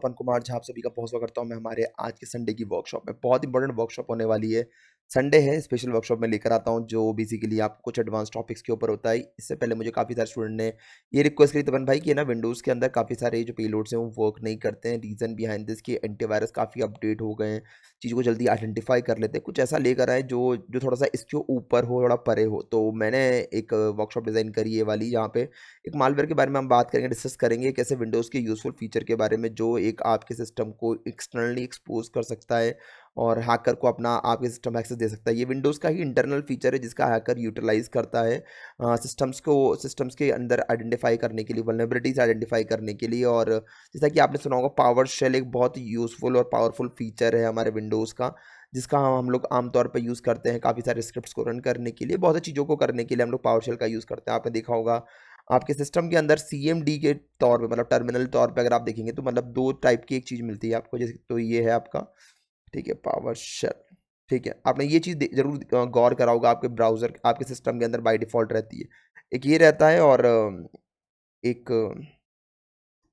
पवन कुमार झा आप सभी का बहुत स्वागत करता हूँ मैं हमारे आज के संडे की वर्कशॉप में। बहुत इंपॉर्टेंट वर्कशॉप होने वाली है। संडे है, स्पेशल वर्कशॉप में लेकर आता हूँ जो बेसिकली आपको कुछ एडवांस टॉपिक्स के ऊपर होता है। इससे पहले मुझे काफ़ी सारे स्टूडेंट ने ये रिक्वेस्ट करी तपन भाई कि ना विंडोज़ के अंदर काफ़ी सारे जो पेलोड्स हैं वो वर्क नहीं करते हैं। रीज़न बिहाइंड दिस कि एंटीवायरस काफ़ी अपडेट हो गए हैं, चीज़ों को जल्दी आइडेंटिफाई कर लेते हैं। कुछ ऐसा लेकर आए जो जो थोड़ा सा इसके ऊपर हो, थोड़ा परे हो। तो मैंने एक वर्कशॉप डिज़ाइन करी है वाली, जहाँ पे एक मालवेयर के बारे में हम बात करेंगे, डिस्कस करेंगे कैसे विंडोज़ के यूज़फुल फीचर के बारे में जो एक आपके सिस्टम को एक्सटर्नली एक्सपोज कर सकता है और हैकर को अपना आपके सिस्टम एक्सेस दे सकता है। ये विंडोज़ का ही इंटरनल फीचर है जिसका हैकर यूटिलाइज करता है सिस्टम्स के अंदर आइडेंटिफाई करने के लिए, वल्नरेबिलिटीज आइडेंटिफाई करने के लिए। और जैसा कि आपने सुना होगा, पावर शेल एक बहुत यूज़फुल और पावरफुल फीचर है हमारे विंडोज़ का, जिसका हम लोग आमतौर पर यूज़ करते हैं काफ़ी सारे स्क्रिप्ट्स को रन करने के लिए, बहुत सी चीज़ों को करने के लिए हम लोग पावर शेल का यूज़ करते हैं। आपने देखा होगा आपके सिस्टम के अंदर सीएमडी के तौर पे, मतलब टर्मिनल तौर पे अगर आप देखेंगे तो मतलब दो टाइप की एक चीज़ मिलती है आपको। जैसे तो ये है आपका, ठीक है, पावर शेल। ठीक है, आपने ये चीज़ जरूर गौर करा होगा, आपके ब्राउज़र आपके सिस्टम के अंदर बाय डिफ़ॉल्ट रहती है। एक ये रहता है और एक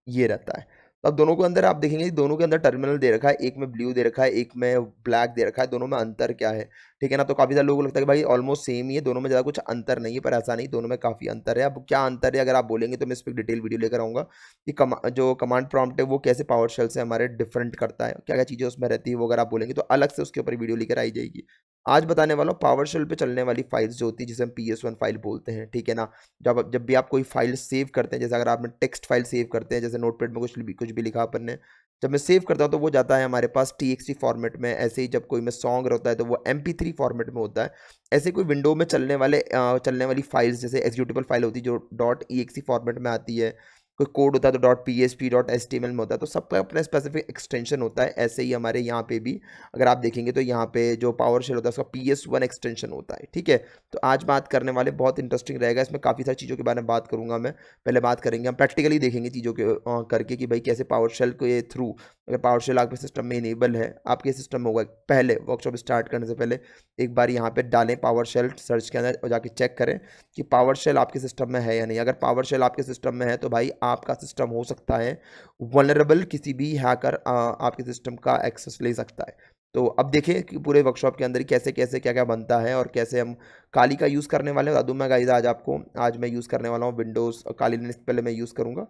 ये रहता है। तो अब दोनों के अंदर आप देखेंगे, दोनों के अंदर टर्मिनल दे रखा है, एक में ब्लू दे रखा है, एक में ब्लैक दे रखा है, दोनों में अंतर क्या है? ठीक है ना? तो काफ़ी सारे लोगों को लगता है कि भाई ऑलमोस्ट सेम ही है, दोनों में ज़्यादा कुछ अंतर नहीं है, पर ऐसा नहीं, दोनों में काफ़ी अंतर है। अब क्या अंतर है अगर आप बोलेंगे तो मैं इस पे एक डिटेल वीडियो लेकर आऊँगा कि जो कमांड प्रॉम्प्ट है वो कैसे पावर शेल से हमारे डिफरेंट करता है, क्या-क्या चीज़ें उसमें रहती है, वो अगर आप बोलेंगे तो अलग से उसके ऊपर वीडियो लेकर आई जाएगी। आज बताने वाला हूँ पावर शेल पे चलने वाली फाइल्स जो होती है, जिसे हम पीएस1 फाइल बोलते हैं, ठीक है ना? जब भी आप कोई फाइल सेव करते हैं, जैसे अगर आपने टेक्स्ट फाइल सेव करते हैं, जैसे नोटपैड में कुछ भी लिखा अपन ने, जब मैं सेव करता हूँ तो वो जाता है हमारे पास टीएक्सटी फॉर्मेट में। ऐसे ही जब कोई में सॉन्ग होता है तो वो एमपी3 फॉर्मेट में होता है। ऐसे कोई विंडो में चलने वाली फाइल्स जैसे एग्जीक्यूटेबल फाइल होती है जो डॉट ई फॉर्मेट में आती है, कोई कोड होता है तो डॉट पीएचपी डॉट एचटीएमएल में होता है, तो सबका अपना स्पेसिफिक एक्सटेंशन होता है। ऐसे ही हमारे यहाँ पे भी अगर आप देखेंगे तो यहाँ पे जो पावर शेल होता है उसका PS1 एक्सटेंशन होता है, ठीक है। तो आज बात करने वाले बहुत इंटरेस्टिंग रहेगा, इसमें काफ़ी सारी चीज़ों के बारे में बात करूंगा मैं। पहले बात करेंगे, हम प्रैक्टिकली देखेंगे चीज़ों के करके कि भाई कैसे पावर शेल के थ्रू, अगर पावर शेल आपके सिस्टम में इनेबल है, आपके सिस्टम में होगा, पहले वर्कशॉप स्टार्ट करने से पहले एक बार यहाँ पे डालें पावर शेल सर्च के अंदर और जाके चेक करें कि पावर शेल आपके सिस्टम में है या नहीं। अगर पावर शेल आपके सिस्टम में है तो भाई आपका सिस्टम हो सकता है वनरेबल, किसी भी हैकर आपके सिस्टम का एक्सेस ले सकता है। तो अब देखें कि पूरे वर्कशॉप के अंदर कैसे कैसे क्या क्या बनता है और कैसे हम काली का यूज़ करने वाले हैं, बता दूं मैं गाइस आज आपको। आज मैं यूज़ करने वाला हूँ विंडोज़ काली लिनक्स, पहले मैं यूज़ करूँगा।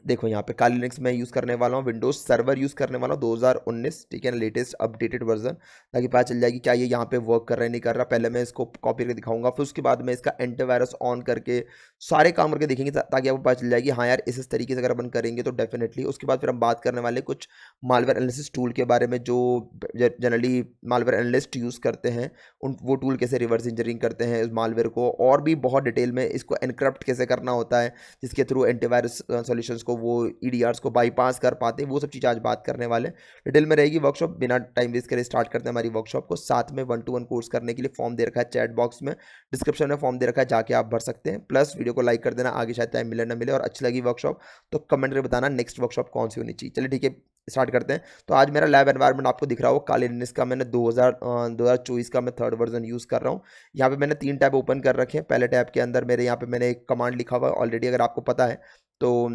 देखो यहाँ पे काली लिनक्स मैं यूज़ करने वाला हूँ, विंडोज़ सर्वर यूज़ करने वाला हूँ 2019, ठीक है ना, लेटेस्ट अपडेटेड वर्जन, ताकि पता चल जाए कि क्या ये यहाँ पे वर्क कर रहा है नहीं कर रहा। पहले मैं इसको कॉपी करके दिखाऊंगा, फिर उसके बाद मैं इसका एंटीवायरस ऑन करके सारे काम करके देखेंगे ताकि आपको पता चल जाए कि हाँ यार इस तरीके से अगर अपन करेंगे तो डेफिनेटली। उसके बाद फिर हम बात करने वाले कुछ मालवेयर एनालिसिस टूल के बारे में जो जनरली मालवेयर एनालिस्ट यूज़ करते हैं, उन वो टूल कैसे रिवर्स इंजीनियरिंग करते हैं इस मालवेयर को, और भी बहुत डिटेल में इसको एनक्रप्ट कैसे करना होता है, जिसके थ्रू एंटीवायरस सॉल्यूशंस को, वो ईडीआरस को बाईपास कर पाते हैं। वो सब चीज़ आज बात करने वाले हैं, डिटेल में रहेगी वर्कशॉप। बिना टाइम वेस्ट करे स्टार्ट करते हैं हमारी वर्कशॉप को। साथ में 1-to-1 कोर्स करने के लिए फॉर्म दे रखा है चैट बॉक्स में, डिस्क्रिप्शन में फॉर्म दे रखा है, जाके आप भर सकते हैं। प्लस वीडियो को लाइक कर देना, आगे शायद टाइम मिले ना मिले, और अच्छी लगी वर्कशॉप तो कमेंट करके बताना नेक्स्ट वर्कशॉप कौन सी होनी चाहिए। चलिए ठीक है, स्टार्ट करते हैं। तो आज मेरा लैब एनवायरनमेंट आपको दिख रहा हो, काली लिनक्स का मैंने 2024 का मैं 3rd वर्जन यूज़ कर रहा हूँ। यहाँ पे मैंने 3 टैब ओपन कर रखे हैं। पहले टैब के अंदर मेरे यहाँ पे मैंने एक कमांड लिखा हुआ है ऑलरेडी, अगर आपको पता है तो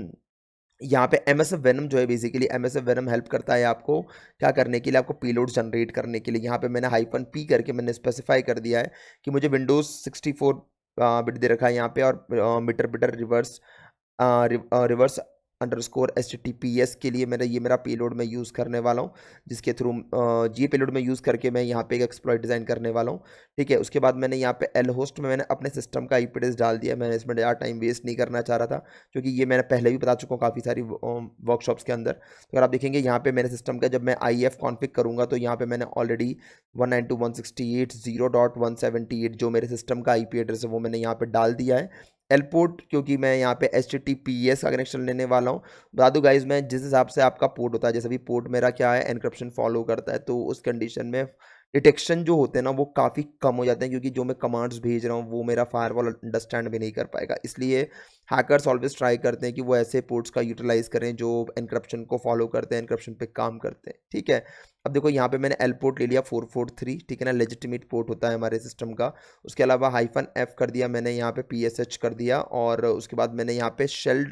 यहाँ पे MSF वेनम जो है, बेसिकली MSF वेनम हेल्प करता है आपको क्या करने के लिए, आपको पेलोड जनरेट करने के लिए। यहाँ पे मैंने -p करके मैंने स्पेसिफाई कर दिया है कि मुझे विंडोज़ 64 बिट दे रखा है यहाँ पे, और meterpreter reverse underscore HTTPS के लिए मैंने ये मेरा पेलोड मैं यूज़ करने वाला हूँ, जिसके थ्रू ये पेलोड में यूज़ करके मैं यहाँ पे एक एक्सप्लॉइट डिज़ाइन करने वाला हूँ, ठीक है। उसके बाद मैंने यहाँ पे एल होस्ट में मैंने अपने सिस्टम का IP एड्रेस डाल दिया। मैंने इसमें ज़्यादा टाइम वेस्ट नहीं करना चाह रहा था, क्योंकि ये मैंने पहले भी बता चुका हूँ काफ़ी सारी वर्कशॉप्स के अंदर। तो अगर आप देखेंगे यहाँ पे मेरे सिस्टम का जब मैं IF कॉन्फ़िग करूँगा तो यहाँ पे मैंने ऑलरेडी 192.168.0.178 जो मेरे सिस्टम का IP एड्रेस है वो मैंने यहाँ पे डाल दिया है। एल पोर्ट, क्योंकि मैं यहाँ पे HTTPS का कनेक्शन लेने वाला हूँ। बता दूँ गाइज, मैं जिस हिसाब से आपका पोर्ट होता है, जैसे भी पोर्ट मेरा क्या है एनक्रप्शन फॉलो करता है, तो उस कंडीशन में डिटेक्शन जो होते हैं ना वो काफ़ी कम हो जाते हैं, क्योंकि जो मैं कमांड्स भेज रहा हूँ वो मेरा फायरवॉल अंडरस्टैंड भी नहीं कर पाएगा। इसलिए हैकर्स ऑलवेज ट्राई करते हैं कि वो ऐसे पोर्ट्स का यूटिलाइज करें जो एनक्रप्शन को फॉलो करते हैं, एनक्रप्शन पे काम करते हैं, ठीक है। अब देखो यहाँ पे मैंने एल पोर्ट ले लिया 443, ठीक है ना, लेजिटिमेट पोर्ट होता है हमारे सिस्टम का। उसके अलावा -f कर दिया मैंने, यहाँ पे PSH कर दिया, और उसके बाद मैंने यहाँ पे shell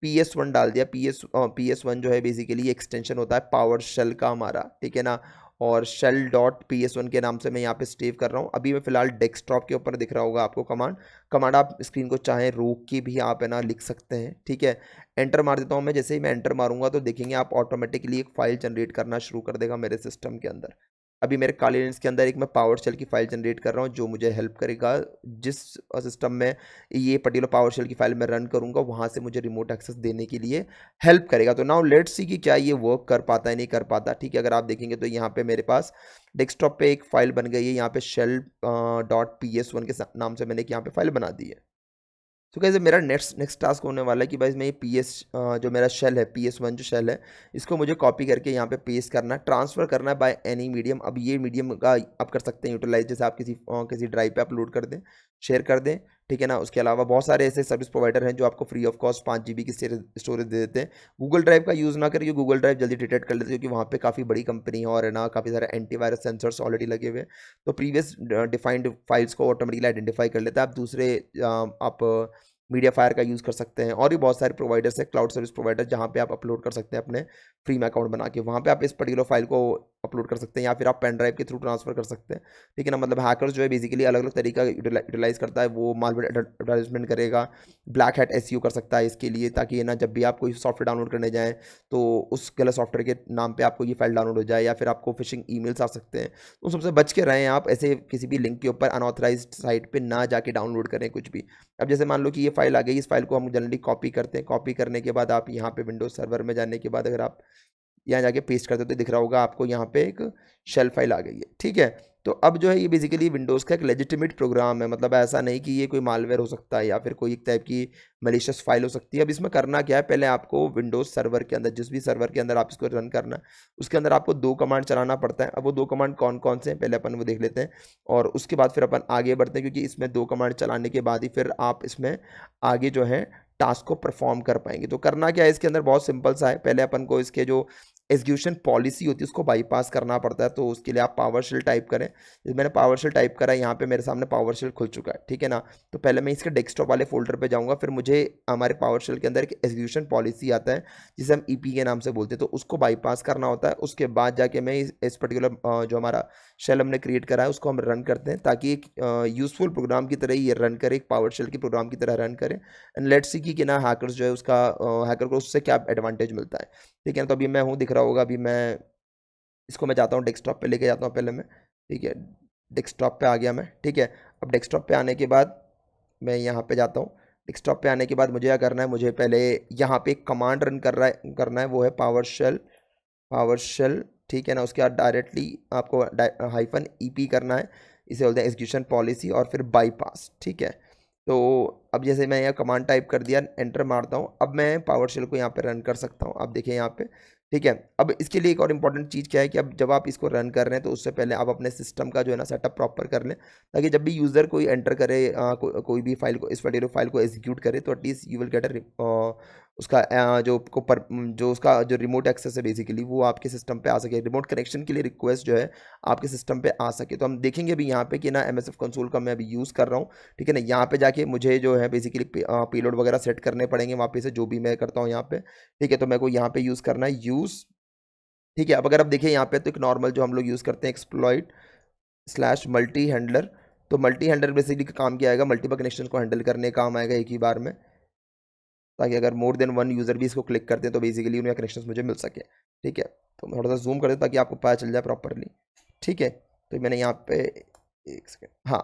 PS1 डाल दिया। PS1 जो है बेसिकली एक्सटेंशन होता है पावर शेल का हमारा, ठीक है ना। और शेल डॉट PS1 के नाम से मैं यहाँ पे सेव कर रहा हूँ। अभी मैं फिलहाल डेस्कटॉप के ऊपर दिख रहा होगा आपको कमांड। कमांड आप स्क्रीन को चाहें रोक के भी आप है ना लिख सकते हैं, ठीक है। एंटर मार देता हूँ मैं। जैसे ही मैं एंटर मारूंगा तो देखेंगे आप ऑटोमेटिकली एक फाइल जनरेट करना शुरू कर देगा मेरे सिस्टम के अंदर। अभी मेरे काले लेंस के अंदर एक मैं पावर शेल की फाइल जनरेट कर रहा हूँ जो मुझे हेल्प करेगा जिस सिस्टम में ये पर्टिकुलर पावर शेल की फाइल मैं रन करूंगा वहां से मुझे रिमोट एक्सेस देने के लिए हेल्प करेगा। तो नाउ लेट्स सी कि क्या ये वर्क कर पाता है नहीं कर पाता, ठीक है। अगर आप देखेंगे तो यहाँ पे मेरे पास डेस्कटॉप पे एक फाइल बन गई है, यहाँ पे शेल डॉट PS1 के नाम से मैंने एक यहाँ पे फाइल बना दी है। तो कैसे मेरा नेक्स्ट नेक्स्ट टास्क होने वाला है कि भाई मैं ये जो मेरा शेल है PS1 जो शेल है इसको मुझे कॉपी करके यहाँ पे पेस्ट करना है, ट्रांसफ़र करना है बाय एनी मीडियम। अब ये मीडियम का आप कर सकते हैं यूटिलाइज, जैसे आप किसी ड्राइव पे अपलोड कर दें, शेयर कर दें, ठीक है ना। उसके अलावा बहुत सारे ऐसे सर्विस प्रोवाइडर हैं जो आपको फ्री ऑफ कॉस्ट 5 GB की स्टोरेज दे देते हैं। गूगल ड्राइव का यूज़ ना करिए, गूगल ड्राइव जल्दी डिटेक्ट कर लेते हैं क्योंकि वहाँ पे काफ़ी बड़ी कंपनी है और है ना काफ़ी सारे एंटीवायरस सेंसर्स ऑलरेडी लगे हुए हैं। तो प्रीवियस डिफाइंड फाइल्स को ऑटोमेटिकली आइडेंटिफाई कर लेता है। आप दूसरे आप मीडिया फायर का यूज़ कर सकते हैं और भी बहुत सारे प्रोवाइडर्स हैं, क्लाउड सर्विस प्रोवाइडर, जहाँ पे आप अपलोड कर सकते हैं अपने फ्री में अकाउंट बना के। वहाँ पे आप इस पर्टिकुलर फाइल को अपलोड कर सकते हैं या फिर आप पेन ड्राइव के थ्रू ट्रांसफर कर सकते हैं, ठीक है ना। मतलब हैकर्स जो है बेसिकली अलग अलग तरीका यूटिलाइज करता है। वो मालवेयर एडवर्टाइजमेंट करेगा, ब्लैक हैट एसईओ कर सकता है इसके लिए, ताकि ना जब भी आप कोई सॉफ्टवेयर डाउनलोड करने जाएँ तो उस गलत सॉफ्टवेयर के नाम पे आपको ये फाइल डाउनलोड हो जाए या फिर आपको फिशिंग ईमेल्स आ सकते हैं। तो सबसे बच के रहें आप, ऐसे किसी भी लिंक के ऊपर अनऑथराइज्ड साइट पे ना जाके डाउनलोड करें कुछ भी। अब जैसे मान लो कि ये फाइल आ गई, इस फाइल को हम जनरली कॉपी करते हैं। कॉपी करने के बाद आप यहाँ पे विंडोज सर्वर में जाने के बाद अगर आप यहाँ जाके पेस्ट करते हो तो दिख रहा होगा आपको यहाँ पे एक शेल फाइल आ गई है, ठीक है। तो अब जो है ये बेसिकली विंडोज़ का एक लेजिटिमेट प्रोग्राम है, मतलब ऐसा नहीं कि ये कोई मालवेयर हो सकता है या फिर कोई एक टाइप की मलिशियस फाइल हो सकती है। अब इसमें करना क्या है, पहले आपको विंडोज़ सर्वर के अंदर, जिस भी सर्वर के अंदर आप इसको रन करना है उसके अंदर आपको 2 कमांड चलाना पड़ता है। अब वो 2 कमांड कौन कौन से हैं पहले अपन वो देख लेते हैं और उसके बाद फिर अपन आगे बढ़ते हैं, क्योंकि इसमें 2 कमांड चलाने के बाद ही फिर आप इसमें आगे जो है टास्क को परफॉर्म कर पाएंगे। तो करना क्या है इसके अंदर, बहुत सिंपल सा है। पहले अपन को इसके जो एग्जीक्यूशन पॉलिसी होती है उसको बाईपास करना पड़ता है। तो उसके लिए आप पावर शेल टाइप करें। जैसे मैंने पावर शेल टाइप करा, यहाँ पे मेरे सामने पावर शेल खुल चुका है, ठीक है ना। तो पहले मैं इसके डेस्कटॉप वाले फोल्डर पे जाऊँगा, फिर मुझे हमारे पावर शेल के अंदर एक एग्जीक्यूशन पॉलिसी आता है जिसे हम ईपी के नाम से बोलते हैं, तो उसको बाईपास करना होता है। उसके बाद जाके मैं इस पर्टिकुलर जो हमारा शेल हमने क्रिएट करा है उसको हम रन करते हैं, ताकि एक यूजफुल प्रोग्राम की तरह ही ये रन करे, एक पावर शेल के प्रोग्राम की तरह रन करे। एंड लेट्स सी कि ना हैकर्स जो है उसका हैकर को उससे क्या एडवांटेज मिलता है, ठीक है ना। तो अभी मैं हूँ, दिख रहा होगा। अभी मैं इसको मैं जाता हूँ डेस्कटॉप पे लेके जाता हूँ पहले मैं, ठीक है। डेस्कटॉप पे आ गया मैं, ठीक है। अब डेस्कटॉप पे आने के बाद मैं यहाँ पे जाता हूँ। डेस्कटॉप पे आने के बाद मुझे क्या करना है, मुझे पहले यहाँ पे एक कमांड रन करना है, वो है पावर शेल, ठीक है ना। उसके बाद डायरेक्टली आपको -ep करना है, इसे बोलते हैं एग्जीक्यूशन पॉलिसी, और फिर बाईपास, ठीक है। तो अब जैसे मैं यहाँ कमांड टाइप कर दिया, एंटर मारता हूँ, अब मैं पावर शेल को यहाँ पे रन कर सकता हूँ। आप देखिए यहाँ पे, ठीक है। अब इसके लिए एक और इम्पॉर्टेंट चीज़ क्या है कि अब जब आप इसको रन कर रहे हैं तो उससे पहले आप अपने सिस्टम का जो है ना सेटअप प्रॉपर कर लें, ताकि जब भी यूज़र कोई एंटर करे कोई भी फाइल को, इस पर्टिकुलर फाइल को एग्जीक्यूट करे, तो एटलीस्ट यू विल गेट उसका जो उसका जो रिमोट एक्सेस है बेसिकली वो आपके सिस्टम पे आ सके, रिमोट कनेक्शन के लिए रिक्वेस्ट जो है आपके सिस्टम पे आ सके। तो हम देखेंगे अभी यहाँ पे कि ना MSF कंसोल का मैं अभी यूज़ कर रहा हूँ, ठीक है ना। यहाँ पे जाके मुझे जो है बेसिकली पेलोड वगैरह सेट करने पड़ेंगे वापस से, जो भी मैं करता हूँ यहाँ पे, ठीक है। तो मेरे को यहाँ पे यूज़ करना है यूज़, ठीक है। अब अगर आप देखिए यहाँ पे तो एक नॉर्मल जो हम लोग यूज़ करते हैं एक्सप्लॉइट स्लैश मल्टी हैंडलर। तो मल्टी हैंडलर बेसिकली काम क्या आएगा, मल्टीपल कनेक्शन को हैंडल करने का काम आएगा एक ही बार में, ताकि अगर मोर देन वन यूज़र भी इसको क्लिक करते हैं तो बेसिकली उनके कनेक्शन मुझे मिल सके, ठीक है। तो मैं थोड़ा सा जूम कर देता ताकि आपको पता चल जाए प्रॉपरली, ठीक है। तो मैंने यहाँ पे एक सेकेंड, हाँ।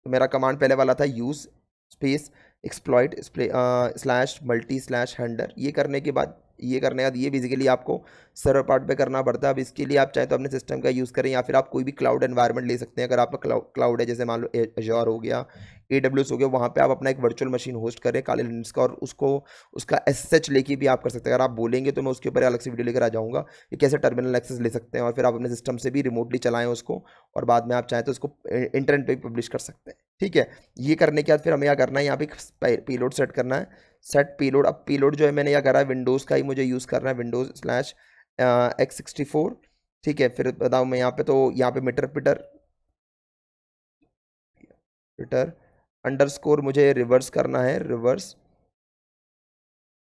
तो मेरा कमांड पहले वाला था use space exploit slash multi slash handler. ये करने के बाद ये बेसिकली आपको सर्वर पार्ट पे करना पड़ता है। अब इसके लिए आप चाहे तो अपने सिस्टम का यूज़ करें या फिर आप कोई भी क्लाउड एनवायरनमेंट ले सकते हैं। अगर आपका क्लाउड है, जैसे मान लो एजोर हो गया, AWS हो गया, वहाँ पे आप अपना एक वर्चुअल मशीन होस्ट करें काले लिनक्स का, और उसको उसका SSH लेके भी आप कर सकते हैं। अगर आप बोलेंगे तो मैं उसके ऊपर अलग से वीडियो लेकर आ जाऊँगा कि कैसे टर्मिनल एक्सेस ले सकते हैं, और फिर आप अपने सिस्टम से भी रिमोटली चलाएं उसको, और बाद में आप चाहें तो उसको इंटरनेट पे भी पब्लिश कर सकते हैं, ठीक है। ये करने के बाद फिर हमें क्या करना है, यहाँ पे पेलोड सेट करना है, सेट पेलोड। अब पेलोड जो है मैंने क्या करा है, विंडोज़ का ही मुझे यूज़ करना है, विंडोज़ स्लैश x64, ठीक है। फिर बताऊँ मैं यहाँ पे, तो यहाँ पे मीटर पिटर पिटर अंडरस्कोर मुझे रिवर्स करना है, रिवर्स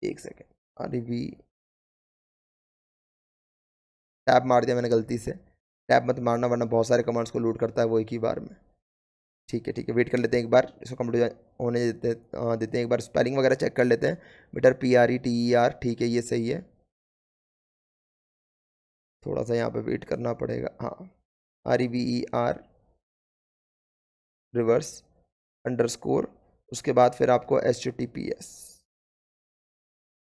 एक सेकेंड, अरे भी टैब मार दिया मैंने गलती से। टैब मत मारना वरना बहुत सारे कमांड्स को लोड करता है वो एक ही बार में। ठीक है, वेट कर लेते हैं एक बार, इसको कंप्लीट होने देते हैं एक बार, स्पेलिंग वगैरह चेक कर लेते हैं। बेटर PRETER, ठीक है ये सही है। थोड़ा सा यहाँ पे वेट करना पड़ेगा। हाँ, REVER रिवर्स अंडरस्कोर, उसके बाद फिर आपको HTTPS,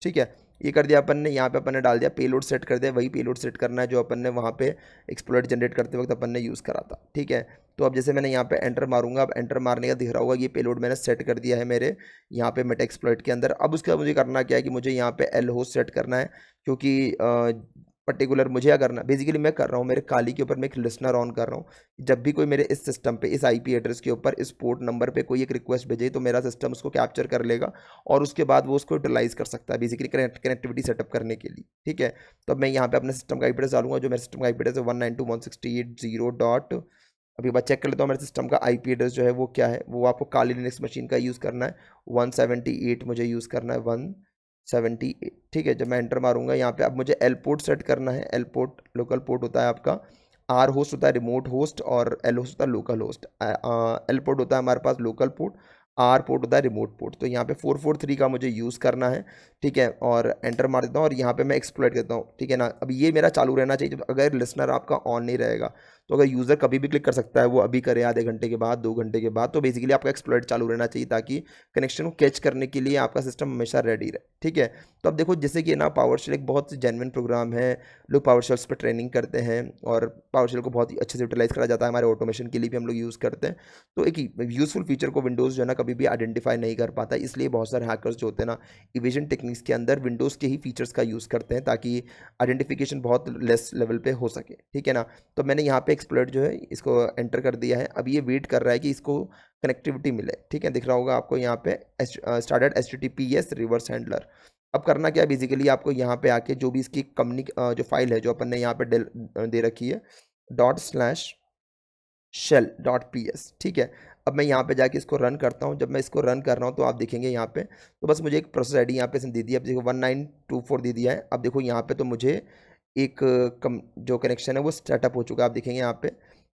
ठीक है। ये कर दिया अपन ने, यहाँ पे अपन ने डाल दिया पेलोड सेट कर दिया, वही पेलोड सेट करना है जो अपन ने वहाँ पे एक्सप्लॉइट जनरेट करते वक्त अपन ने यूज़ करा था, ठीक है। तो अब जैसे मैंने यहाँ पे एंटर मारूंगा, अब एंटर मारने का दिख रहा होगा ये पेलोड मैंने सेट कर दिया है मेरे यहाँ पे मेटा एक्सप्लॉइट के अंदर। अब उसके बाद मुझे करना क्या है कि मुझे यहाँ पे एल होस्ट सेट करना है, क्योंकि पर्टिकुलर मुझे क्या करना, बेसिकली मैं कर रहा हूँ मेरे काली के ऊपर मैं एक लिसनर ऑन कर रहा हूँ। जब भी कोई मेरे इस सिस्टम पे इस IP एड्रेस के ऊपर इस पोर्ट नंबर पे कोई एक रिक्वेस्ट भेजे तो मेरा सिस्टम उसको कैप्चर कर लेगा और उसके बाद वो उसको यूटिलाइज कर सकता है बेसिकली कनेक्टिविटी सेटअप करने के लिए, ठीक है। तो अब मैं यहाँ पे अपने सिस्टम का IP एड्रेस डालूंगा, जो मेरे सिस्टम का IP एड्रेस है 192.168.0 डॉट, अभी बात चेक कर लेता हूँ मेरे सिस्टम का IP एड्रेस जो है वो क्या है। वो आपको काली लिनक्स मशीन का यूज़ करना है, 178 मुझे यूज़ करना है, 178, ठीक है। जब मैं एंटर मारूंगा यहाँ पे, अब मुझे एल पोर्ट सेट करना है। एल पोर्ट लोकल पोर्ट होता है आपका, आर होस्ट होता है रिमोट होस्ट और एल होस्ट होता है लोकल होस्ट। एल पोर्ट होता है हमारे पास लोकल पोर्ट, आर पोर्ट होता है रिमोट पोर्ट। तो यहाँ पे 443 का मुझे यूज़ करना है, ठीक है। और एंटर मार देता हूँ और यहाँ पे मैं एक्सप्लोइट देता हूँ, ठीक है ना। अब ये मेरा चालू रहना चाहिए, जब अगर लिसनर आपका ऑन नहीं रहेगा तो अगर यूज़र कभी भी क्लिक कर सकता है, वो अभी करे आधे घंटे के बाद 2 घंटे के बाद, तो बेसिकली आपका एक्सप्लोइट चालू रहना चाहिए ताकि कनेक्शन को कैच करने के लिए आपका सिस्टम हमेशा रेडी रहे, ठीक है। तो अब देखो जैसे कि ना पावरशेल एक बहुत जेन्युइन प्रोग्राम है, लोग पावरशेल्स पर ट्रेनिंग करते हैं और पावरशेल को बहुत ही अच्छे से यूटिलाइज करा जाता है, हमारे ऑटोमेशन के लिए भी हम लोग यूज़ करते हैं। तो एक यूज़फुल फीचर को विंडोज़ जो है ना कभी भी आइडेंटिफाई नहीं कर पाता, इसलिए बहुत सारे हैकर्स जो होते हैं ना इवेजन टेक्निक्स के अंदर विंडोज़ के ही फीचर्स का यूज़ करते हैं ताकि आइडेंटिफिकेशन बहुत लेस लेवल पे हो सके, ठीक है ना। तो मैंने यहाँ पे एक्सप्लोइट जो है इसको एंटर कर दिया है। अब ये वेट कर रहा है कि इसको कनेक्टिविटी मिले, ठीक है। दिख रहा होगा आपको यहाँ पे स्टार्टेड HTTPS रिवर्स हैंडलर। अब करना क्या है, बेसिकली आपको यहाँ पे आके जो भी इसकी जो फाइल है जो अपन ने यहाँ पे दे रखी है ./shell.ps, ठीक है। अब मैं यहाँ पे जाके इसको रन करता हूँ। जब मैं इसको रन कर रहा हूँ तो आप देखेंगे यहाँ पे, तो बस मुझे एक प्रोसेस ID यहाँ पे इसने दे दिया। अब देखो 1924 दे दिया है। अब देखो यहाँ पे तो मुझे एक जो कनेक्शन है वो सेटअप हो चुका है, आप देखेंगे यहाँ पे।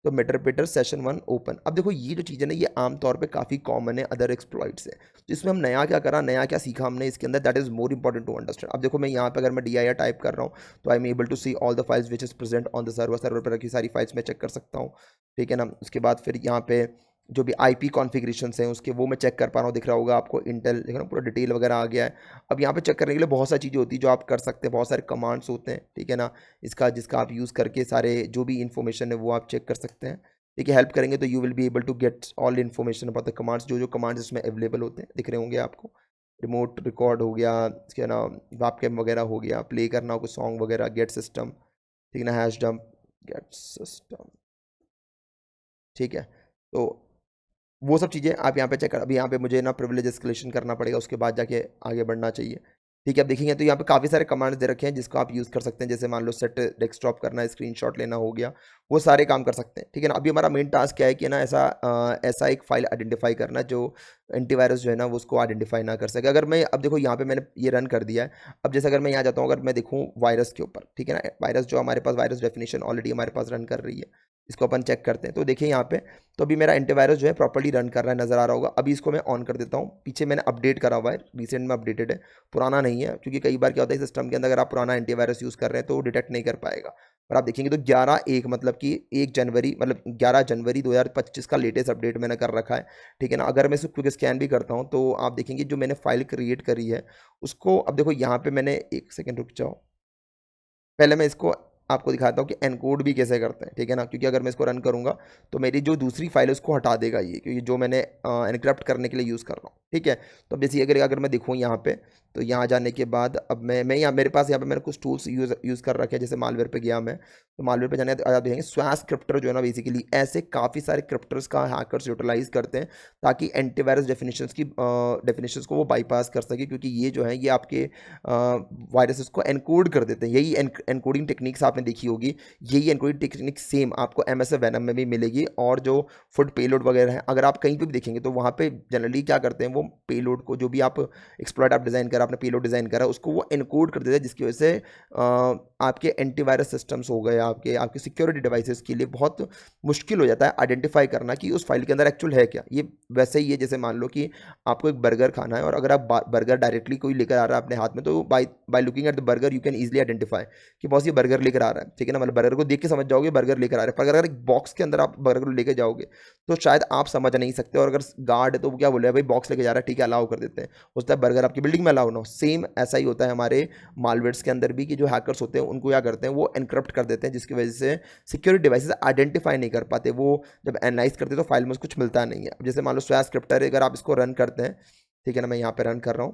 तो मेटरपेटर सेशन 1 ओपन। अब देखो ये जो चीज़ है ना ये आमतौर पे काफ़ी कॉमन है अदर एक्सप्लॉइट से, तो इसमें हम नया क्या करा, नया क्या सीखा हमने इसके अंदर, that is more important to understand. अब देखो मैं यहाँ पे अगर मैं dir टाइप कर रहा हूँ तो I am able to see all the files which is present on the server. Server पर रखी सारी फाइल्स मैं चेक कर सकता हूँ, ठीक है ना। उसके बाद फिर यहाँ पे जो भी IP कॉन्फ़िगरेशंस हैं उसके वो मैं चेक कर पा रहा हूँ, दिख रहा होगा आपको इंटेल, देखो ना पूरा डिटेल वगैरह आ गया है। अब यहाँ पे चेक करने के लिए बहुत सारी चीज़ें होती है जो आप कर सकते हैं, बहुत सारे कमांड्स होते हैं, ठीक है ना। इसका जिसका आप यूज़ करके सारे जो भी इन्फॉर्मेशन है वो आप चेक कर सकते हैं, ठीक है। हेल्प करेंगे तो you will be able to get all information about the commands, जो जो कमांड्स इसमें अवेलेबल होते हैं दिख रहे होंगे आपको। रिमोट रिकॉर्ड हो गया, इसके ना वेबकैम वगैरह हो गया, प्ले करना हो कोई सॉन्ग वगैरह, गेट सिस्टम, ठीक है ना, हैश डंप, गेट सिस्टम, ठीक है। तो वो सब चीज़ें आप यहाँ पे चेक कर, अभी यहाँ पे मुझे ना प्रिविलेज एस्केलेशन करना पड़ेगा, उसके बाद जाके आगे बढ़ना चाहिए, ठीक है। आप देखेंगे तो यहाँ पे काफ़ी सारे कमांड्स दे रखे हैं जिसको आप यूज़ कर सकते हैं, जैसे मान लो सेट डेस्कटॉप करना है, स्क्रीनशॉट लेना हो गया, वो सारे काम कर सकते हैं, ठीक है ना। अभी हमारा मेन टास्क क्या है कि ना ऐसा एक फाइल आइडेंटिफाई करना जो एंटीवायरस जो है ना वो उसको आइडेंटिफाई ना कर सके। अगर मैं अब देखो यहाँ पे मैंने ये रन कर दिया है। अब जैसे अगर मैं यहाँ जाता हूँ, अगर मैं देखूँ वायरस के ऊपर, ठीक है ना, वायरस जो हमारे पास वायरस डेफिनेशन ऑलरेडी हमारे पास रन कर रही है, इसको अपन चेक करते हैं। तो देखिए यहाँ पे, तो अभी मेरा एंटीवायरस जो है प्रॉपर्ली रन कर रहा है, नज़र आ रहा होगा। अभी इसको मैं ऑन कर देता हूँ, पीछे मैंने अपडेट करा हुआ है, रिसेंट में अपडेटेड है, पुराना नहीं है, क्योंकि कई बार क्या होता है सिस्टम के अंदर अगर आप पुराना एंटीवायरस यूज़ कर रहे हैं तो वो डिटेक्ट नहीं कर पाएगा। पर आप देखेंगे तो 11/1 मतलब कि 1 जनवरी मतलब 11 जनवरी 2025 का लेटेस्ट अपडेट मैंने कर रखा है, ठीक है ना। अगर मैं इसको क्विक स्कैन भी करता हूँ तो आप देखेंगे जो मैंने फाइल क्रिएट करी है उसको, अब देखो यहाँ पे मैंने, एक सेकेंड रुक जाओ, पहले मैं इसको आपको दिखाता हूँ कि एनकोड भी कैसे करते हैं, ठीक है ना। क्योंकि अगर मैं इसको रन करूँगा तो मेरी जो दूसरी फाइल है उसको हटा देगा ये, क्योंकि जो मैंने एनक्रिप्ट करने के लिए यूज़ कर रहा हूँ, ठीक है। तो बेसिकली अगर मैं दिखूँ यहाँ पे, तो यहाँ जाने के बाद अब मैं यहाँ मेरे पास यहाँ पे मैंने कुछ टूल्स यूज़ कर रखे हैं, जैसे मालवेयर पे गया मैं, तो मालवेयर पे जाने के बाद आप देखेंगे स्वैश क्रिप्टर जो है ना, बेसिकली ऐसे काफ़ी सारे क्रिप्टर्स का हैकर्स यूटिलाइज करते हैं ताकि एंटीवायरस डेफिनेशंस को वो बाईपास कर सके, क्योंकि ये जो है ये आपके वायरसेस को एनकोड कर देते हैं। यही एनकोडिंग टेक्निक्स आपने देखी होगी, यही एनकोडिंग टेक्निक सेम आपको MS वेनम में भी मिलेगी। और जो फुड पेलोड वगैरह है, अगर आप कहीं पे भी देखेंगे तो वहाँ पे जनरली क्या करते हैं, वो पेलोड को, जो भी आप एक्सप्लॉइट आप डिज़ाइन करा, आपने पेलोड डिज़ाइन करा, उसको वो एनकोड कर देता है, जिसकी वजह से आपके एंटीवायरस सिस्टम्स हो गए, आपके आपके सिक्योरिटी डिवाइसेस के लिए बहुत मुश्किल हो जाता है आइडेंटिफाई करना कि उस फाइल के अंदर एक्चुअल है क्या। ये वैसे ही है जैसे मान लो कि आपको एक बर्गर खाना है और अगर आप बर्गर डायरेक्टली कोई लेकर आ रहा है अपने हाथ में, तो by looking at the burger you can easily identify कि बॉस ये बर्गर लेकर आ रहा है, ठीक है ना, मतलब बर्गर को देख के समझ जाओगे बर्गर लेकर आ रहा है। पर अगर एक बॉक्स के अंदर आप बर्गर को लेकर जाओगे तो शायद आप समझ नहीं सकते, और अगर गार्ड है तो वो क्या बोले भाई बॉक्स लेके जा रहा है, ठीक है अलाउ कर देते हैं, हो सकता है बर्गर आपकी बिल्डिंग में अलाउ ना हो। सेम ऐसा ही होता है हमारे मालवेयर्स के अंदर भी, कि जो हैकर्स होते हैं उनको क्या करते हैं, वो एनक्रप्ट कर देते हैं, जिसकी वजह से सिक्योरिटी डिवाइसेस आइडेंटिफाई नहीं कर पाते। वो जब एनालाइज करते हैं तो फाइल में कुछ मिलता नहीं है। अब जैसे मान लो स्वैश स्क्रिप्टर है, अगर आप इसको रन करते हैं, ठीक है ना, मैं यहाँ पे रन कर रहा हूँ,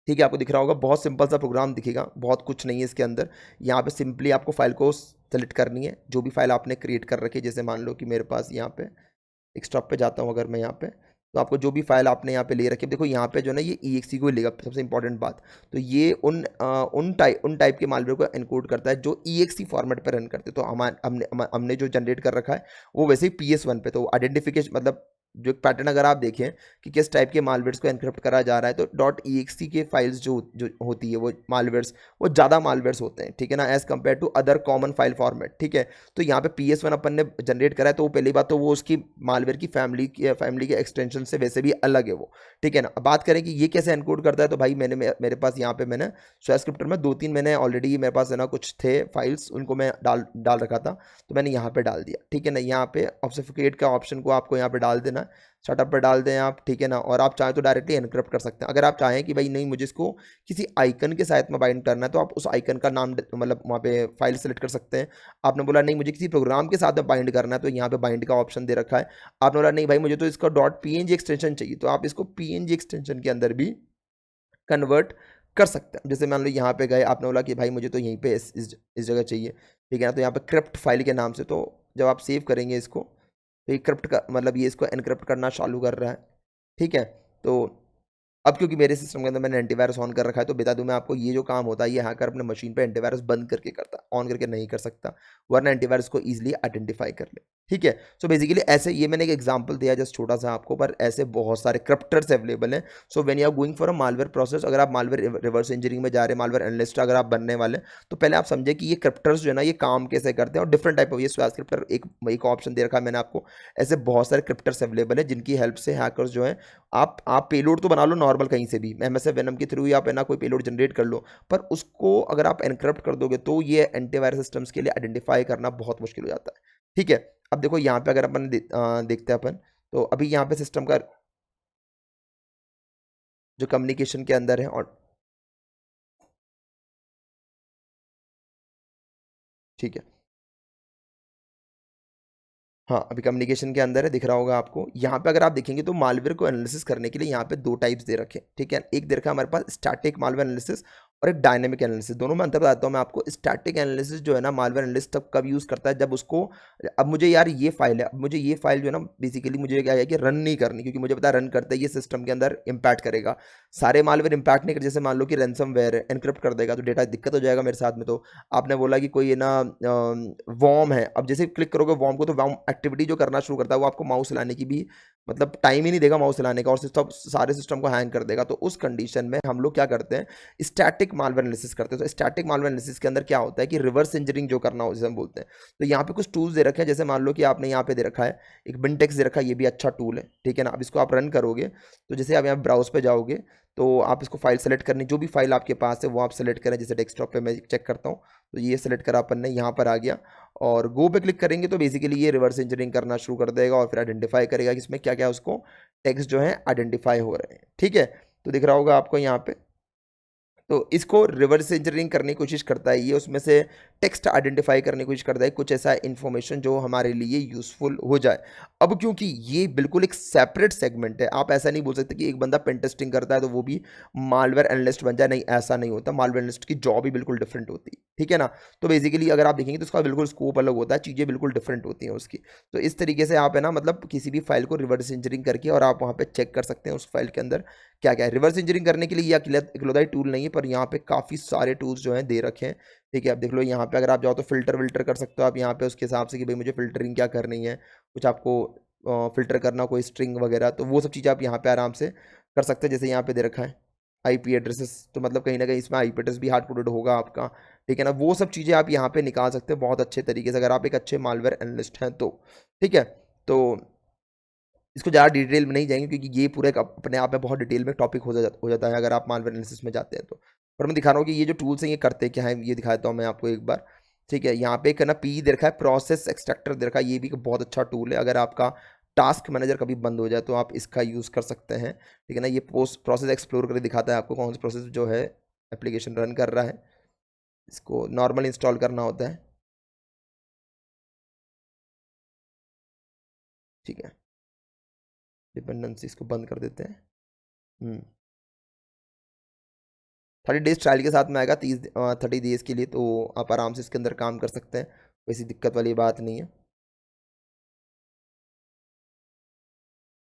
ठीक है, आपको दिख रहा होगा बहुत सिंपल सा प्रोग्राम दिखेगा, बहुत कुछ नहीं है इसके अंदर। यहाँ पे सिंपली आपको फाइल को सेलेक्ट करनी है, जो भी फाइल आपने क्रिएट कर रखी है। जैसे मान लो कि मेरे पास यहाँ पे डेस्कटॉप पे जाता हूँ अगर मैं यहाँ पे, तो आपको जो भी फाइल आपने यहाँ पे ले रखी है, देखो यहाँ पे जो है ना ये EXE को लेगा, सबसे इंपॉर्टेंट बात। तो ये उन टाइप के मालवेयर को एनकोड करता है जो EXE फॉर्मेट पे रन करते हैं। तो हमने जो जनरेट कर रखा है वो वैसे ही PS1 पे, तो आइडेंटिफिकेशन मतलब जो एक पैटर्न अगर आप देखें कि किस टाइप के मालवेयर्स को एनक्रिप्ट करा जा रहा है, तो .exe के फाइल्स जो जो होती है वो मालवेयर्स, वो ज़्यादा मालवेयर्स होते हैं, ठीक है ना, as compare to other common file format, ठीक है। तो यहाँ पे PS1 अपन ने जनरेट करा है, तो वो पहली बात तो वो उसकी मालवेयर की फैमिली के एक्सटेंशन से वैसे भी अलग है वो, ठीक है ना। अब बात करें कि ये कैसे एनकोड करता है, तो भाई मेरे पास यहाँ पे मैंने स्वैश स्क्रिप्टर में 2-3 मैंने ऑलरेडी मेरे पास है ना कुछ थे फाइल्स, उनको मैं डाल रखा था, तो मैंने यहाँ पे डाल दिया, ठीक है ना। यहाँ पे ऑब्फुस्केट का ऑप्शन को आपको यहाँ पे डाल देना, स्टार्टअप पर डाल दें आप, ठीक है ना। और आप चाहें तो डायरेक्टली एनक्रिप्ट कर सकते हैं। अगर आप चाहें कि भाई नहीं मुझे इसको किसी आइकन के साथ में बाइंड करना है, तो आप उस आइकन का नाम मतलब वहाँ पे फाइल सेलेक्ट कर सकते हैं। आपने बोला नहीं मुझे किसी प्रोग्राम के साथ में बाइंड करना है, तो यहाँ पे बाइंड का ऑप्शन दे रखा है। आपने बोला नहीं भाई मुझे तो इसका .png एक्सटेंशन चाहिए, तो आप इसको PNG एक्सटेंशन के अंदर भी कन्वर्ट कर सकते हैं। जैसे मान लो यहाँ पे गए, आपने बोला कि भाई मुझे तो यहीं पे इस जगह चाहिए, ठीक है ना, तो यहाँ पे क्रिप्ट फाइल के नाम से, तो जब आप सेव करेंगे इसको, तो ये क्रिप्ट का मतलब ये इसको एनक्रिप्ट करना चालू कर रहा है, ठीक है। तो अब क्योंकि मेरे सिस्टम के अंदर मैंने एंटीवायरस ऑन कर रखा है, तो बता दूं मैं आपको, ये जो काम होता है ये हैकर अपने मशीन पे एंटीवायरस बंद करके करता है, ऑन करके नहीं कर सकता, वरना एंटीवायरस को ईजिली आइडेंटिफाई कर ले, ठीक है। सो बेसिकली ऐसे, ये मैंने एक एग्जांपल दिया जस्ट छोटा सा आपको, पर ऐसे बहुत सारे क्रिप्टर्स अवेलेबल हैं। So when you are going for a malware process, अगर आप मालवेयर रिवर्स इंजीनियरिंग में जा रहे हैं, मालवेयर एनालिस्ट अगर आप बनने वाले, तो पहले आप समझे कि ये क्रिप्टर्स जो है ना ये काम कैसे करते हैं, और डिफरेंट टाइप ऑफ, ये स्वैश क्रिप्टर एक ऑप्शन दे रखा है मैंने आपको। ऐसे बहुत सारे क्रिप्टर्स अवेलेबल है जिनकी हेल्प से हैकर्स जो है, आप पेलोड तो बना लो नॉर्मल कहीं से भी, MSF वेनम के थ्रू ही आप है ना कोई पेलोड जनरेट कर लो, पर उसको अगर आप एनक्रिप्ट कर दोगे तो ये एंटीवायरस सिस्टम्स के लिए आइडेंटिफाई करना बहुत मुश्किल हो जाता है, ठीक है। अब देखो यहाँ पे अगर अपन देखते हैं अपन, तो अभी यहाँ पे सिस्टम का जो कम्युनिकेशन के अंदर है, और ठीक है, हाँ, अभी कम्युनिकेशन के अंदर है, दिख रहा होगा आपको। यहाँ पे अगर आप देखेंगे तो मालवेयर को एनालिसिस करने के लिए यहाँ पे 2 टाइप्स दे रखे हैं, ठीक है। एक दे रखा है हमारे पास स्टैटिक मालवेयर एनालिसिस और एक डायनेमिक एनालिसिस। दोनों में अंतर बताता हूँ मैं आपको। स्टैटिक एनालिसिस जो है ना, मालवेयर एनालिस्ट तब कब यूज़ करता है, जब उसको, अब मुझे यार ये फाइल है, अब मुझे ये फाइल जो है ना बेसिकली मुझे क्या है कि रन नहीं करनी, क्योंकि मुझे पता है रन करते ही ये सिस्टम के अंदर इम्पैक्ट करेगा। सारे मालवेयर इम्पैक्ट नहीं कर, जैसे मान लो कि रैनसमवेयर है, एनक्रिप्ट कर देगा तो डेटा दिक्कत हो जाएगा मेरे साथ में। तो आपने बोला कि कोई है ना वॉर्म है, अब जैसे क्लिक करोगे वॉर्म को, तो वॉर्म एक्टिविटी जो करना शुरू करता है वो आपको माउस हिलाने की भी मतलब टाइम ही नहीं देगा माउस हिलाने का, और सिस्टम सारे सिस्टम को हैंग कर देगा। तो उस कंडीशन में हम लोग क्या करते हैं, स्टैटिक मालवेयर एनालिसिस करते हैं। तो स्टैटिक मालवेयर एनालिसिस के अंदर क्या होता है कि रिवर्स इंजीनियरिंग जो करना हो जिसे हम बोलते हैं। तो यहाँ पे कुछ टूल्स दे रखे हैं, जैसे मान लो कि आपने यहाँ पे दे रखा है एक बिनटेक्स दे रखा है, ये भी अच्छा टूल है, ठीक है ना। अब इसको आप रन करोगे, तो जैसे आप यहाँ ब्राउज पे जाओगे, तो आप इसको फाइल सेलेक्ट करनी, जो भी फाइल आपके पास है वो आप सेलेक्ट करें। जैसे डेस्कटॉप पे मैं चेक करता हूँ, तो ये सेलेक्ट करा अपन ने, यहाँ पर आ गया, और गो पे क्लिक करेंगे तो बेसिकली ये रिवर्स इंजीनियरिंग करना शुरू कर देगा, और फिर आइडेंटिफाई करेगा कि इसमें क्या क्या उसको टेक्स्ट जो है आइडेंटिफाई हो रहे हैं, ठीक है। तो दिख रहा होगा आपको यहाँ पे, तो इसको रिवर्स इंजीनियरिंग करने की कोशिश करता है ये, उसमें से टेक्स्ट आइडेंटिफाई करने की कोशिश करता है, कुछ ऐसा इन्फॉर्मेशन जो हमारे लिए यूज़फुल हो जाए। अब क्योंकि ये बिल्कुल एक सेपरेट सेगमेंट है, आप ऐसा नहीं बोल सकते कि एक बंदा पेन टेस्टिंग करता है तो वो भी मालवेयर एनालिस्ट बन जाए, नहीं ऐसा नहीं होता। मालवेयर एनालिस्ट की जॉब ही बिल्कुल डिफरेंट होती है, ठीक है ना। तो बेसिकली अगर आप देखेंगे तो उसका बिल्कुल स्कोप अलग होता है, चीज़ें बिल्कुल डिफरेंट होती हैं उसकी। तो इस तरीके से आप है ना मतलब किसी भी फाइल को रिवर्स इंजीनियरिंग करके, और आप वहाँ पे चेक कर सकते हैं उस फाइल के अंदर क्या क्या है। रिवर्स इंजीनियरिंग करने के लिए यह इकलौता ही टूल नहीं है, पर यहाँ पे काफ़ी सारे टूल्स जो हैं दे रखे हैं, ठीक है। आप देख लो यहाँ पे अगर आप जाओ तो फ़िल्टर विल्टर कर सकते हो आप यहाँ पे उसके हिसाब से कि भाई मुझे फ़िल्टरिंग क्या करनी है, कुछ आपको फ़िल्टर करना कोई स्ट्रिंग वगैरह, तो वो सब चीज़ें आप यहाँ पे आराम से कर सकते हैं, जैसे यहाँ पे दे रखा है आईपी एड्रेसेस, तो मतलब कहीं ना कहीं इसमें आईपी एड्रेस भी हार्ड कोडेड होगा आपका, ठीक है ना। वो सब चीज़ें आप यहाँ पे निकाल सकते हैं बहुत अच्छे तरीके से, अगर आप एक अच्छे मालवेयर एनालिस्ट हैं तो, ठीक है। तो इसको ज़्यादा डिटेल में नहीं जाएंगे क्योंकि ये पूरा एक अपने आप में बहुत डिटेल में टॉपिक हो जाता है अगर आप मालवेयर एनालिसिस में जाते हैं तो। पर मैं दिखा रहा हूँ कि ये जो टूल्स हैं ये करते क्या है, ये दिखा देता हूँ मैं आपको एक बार, ठीक है। यहाँ पे एक है ना पी दे रखा है, प्रोसेस एक्सट्रैक्टर दे रखा है, ये भी एक बहुत अच्छा टूल है। अगर आपका टास्क मैनेजर कभी बंद हो जाए तो आप इसका यूज़ कर सकते हैं, ठीक है ना। ये पोस्ट प्रोसेस एक्सप्लोर करके दिखाता है आपको कौन सा प्रोसेस जो है एप्लीकेशन रन कर रहा है, इसको नॉर्मल इंस्टॉल करना होता है, ठीक है। डिपेंडेंसी इसको बंद कर देते हैं। 30 डेज ट्रायल के साथ में आएगा, 30 डेज के लिए, तो आप आराम से इसके अंदर काम कर सकते हैं, वैसी दिक्कत वाली बात नहीं है।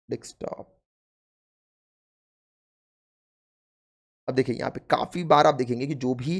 डेस्कटॉप, अब देखिए यहाँ पे काफ़ी बार आप देखेंगे कि जो भी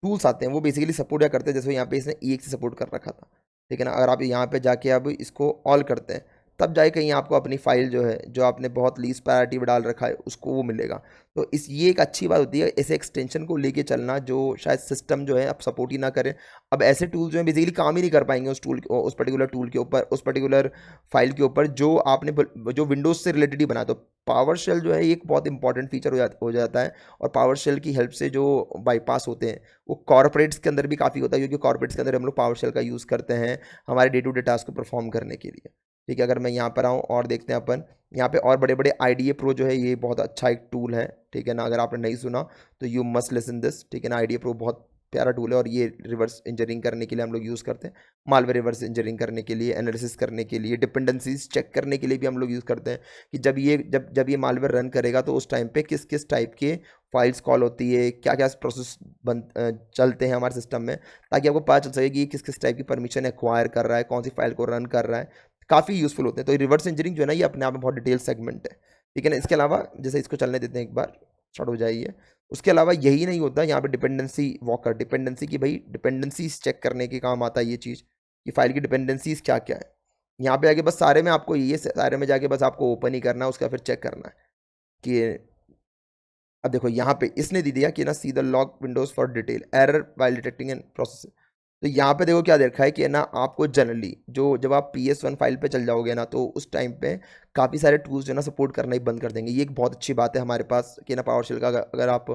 टूल्स आते हैं वो बेसिकली सपोर्ट या करते हैं, जैसे यहाँ पे इसने एक से सपोर्ट कर रखा था, ठीक है ना। अगर आप यहाँ पे जाके अब इसको ऑल करते हैं तब जाके कहीं आपको अपनी फाइल जो है, जो आपने बहुत लीस्ट प्रायोरिटी में डाल रखा है, उसको वो मिलेगा। तो इस ये एक अच्छी बात होती है ऐसे एक्सटेंशन को लेके चलना, जो शायद सिस्टम जो है अब सपोर्ट ही ना करे। अब ऐसे टूल्स जो है बेसिकली काम ही नहीं कर पाएंगे उस टूल, उस पर्टिकुलर टूल के ऊपर, उस पर्टिकुलर फाइल के ऊपर जो आपने जो विंडोज़ से रिलेटेड ही बनाया। तो पावर शेल जो है एक बहुत इंपॉर्टेंट फीचर हो जाता है, और पावर शेल की हेल्प से जो बाईपास होते हैं वो कॉर्पोरेट्स के अंदर भी काफ़ी होता है, क्योंकि कॉर्पोरेट्स के अंदर हम लोग पावर शेल का यूज़ करते हैं हमारे डे टू डे टास्क को परफॉर्म करने के लिए, ठीक है। अगर मैं यहाँ पर आऊँ और देखते हैं अपन, यहाँ पे और बड़े बड़े आईडीए प्रो जो है ये बहुत अच्छा एक टूल है, ठीक है ना। अगर आपने नहीं सुना तो यू मस्ट लिसन दिस, ठीक है ना। आईडीए प्रो बहुत प्यारा टूल है, और ये रिवर्स इंजीनियरिंग करने के लिए हम लोग यूज़ करते हैं, मालवेयर रिवर्स इंजीनियरिंग करने के लिए, एनालिसिस करने के लिए, डिपेंडेंसीज चेक करने के लिए भी हम लोग यूज़ करते हैं कि जब ये मालवेयर रन करेगा तो उस टाइम पे किस किस टाइप के फाइल्स कॉल होती है, क्या क्या प्रोसेस चलते हैं हमारे सिस्टम में, ताकि आपको पता चल सके कि किस किस टाइप की परमिशन एक्वायर कर रहा है, कौन सी फाइल को रन कर रहा है। काफ़ी यूज़फुल होते हैं। तो रिवर्स इंजीनियरिंग जो है ना ये अपने आप में बहुत डिटेल सेगमेंट है, ठीक है ना। इसके अलावा जैसे इसको चलने देते हैं एक बार, स्टार्ट हो जाइए। उसके अलावा यही नहीं होता, यहाँ पे डिपेंडेंसी वॉकर, डिपेंडेंसी की भाई डिपेंडेंसीज चेक करने के काम आता है ये चीज़, कि फाइल की डिपेंडेंसीज क्या क्या है। यहाँ पे आके बस सारे में आपको ये सारे में जाके बस आपको ओपन ही करना है, उसका फिर चेक करना है कि अब देखो यहाँ पे इसने दे दिया कि ना see the log Windows for detail error while detecting and processing. तो यहाँ पे देखो क्या दे रखा है कि ना आपको जनरली जो जब आप PS1 फाइल पे चल जाओगे ना तो उस टाइम पे काफ़ी सारे टूल्स जो है ना सपोर्ट करना ही बंद कर देंगे। ये एक बहुत अच्छी बात है हमारे पास कि ना पावर शेल का अगर आप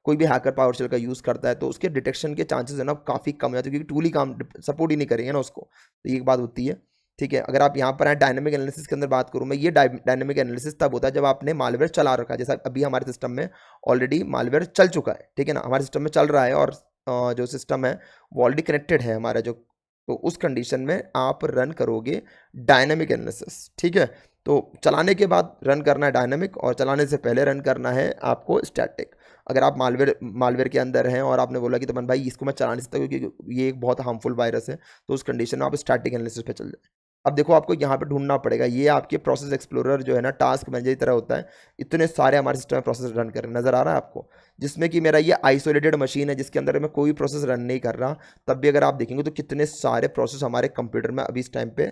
कोई भी हैकर पावर शेल का यूज़ करता है तो उसके डिटेक्शन के चांसेस है ना काफ़ी कम हो जाते हैं, क्योंकि टूल ही काम सपोर्ट ही नहीं करेंगे ना उसको। तो ये एक बात होती है, ठीक है। अगर आप यहाँ पर आए डायनेमिक एनालिसिस के अंदर बात करूँ मैं, ये डायनेमिक एनालिसिस तब होता है जब आपने मालवेयर चला रखा है, जैसा अभी हमारे सिस्टम में ऑलरेडी मालवेयर चल चुका है, ठीक है ना। हमारे सिस्टम में चल रहा है, और जो सिस्टम है वो ऑलरेडी कनेक्टेड है हमारा जो, तो उस कंडीशन में आप रन करोगे डायनेमिक एनालिसिस, ठीक है। तो चलाने के बाद रन करना है डायनेमिक, और चलाने से पहले रन करना है आपको स्टैटिक। अगर आप मालवेयर के अंदर हैं और आपने बोला कि तमन भाई इसको मैं चला नहीं सकता क्योंकि ये एक बहुत हार्मफुल वायरस है, तो उस कंडीशन में आप स्टैटिक एनालिसिस पे चल जाए। अब देखो आपको यहाँ पे ढूंढना पड़ेगा, ये आपके प्रोसेस एक्सप्लोरर जो है ना टास्क मैनेजर की तरह होता है, इतने सारे हमारे सिस्टम में प्रोसेस रन कर रहे हैं, नज़र आ रहा है आपको, जिसमें कि मेरा ये आइसोलेटेड मशीन है जिसके अंदर मैं कोई प्रोसेस रन नहीं कर रहा, तब भी अगर आप देखेंगे तो कितने सारे प्रोसेस हमारे कंप्यूटर में अभी इस टाइम पे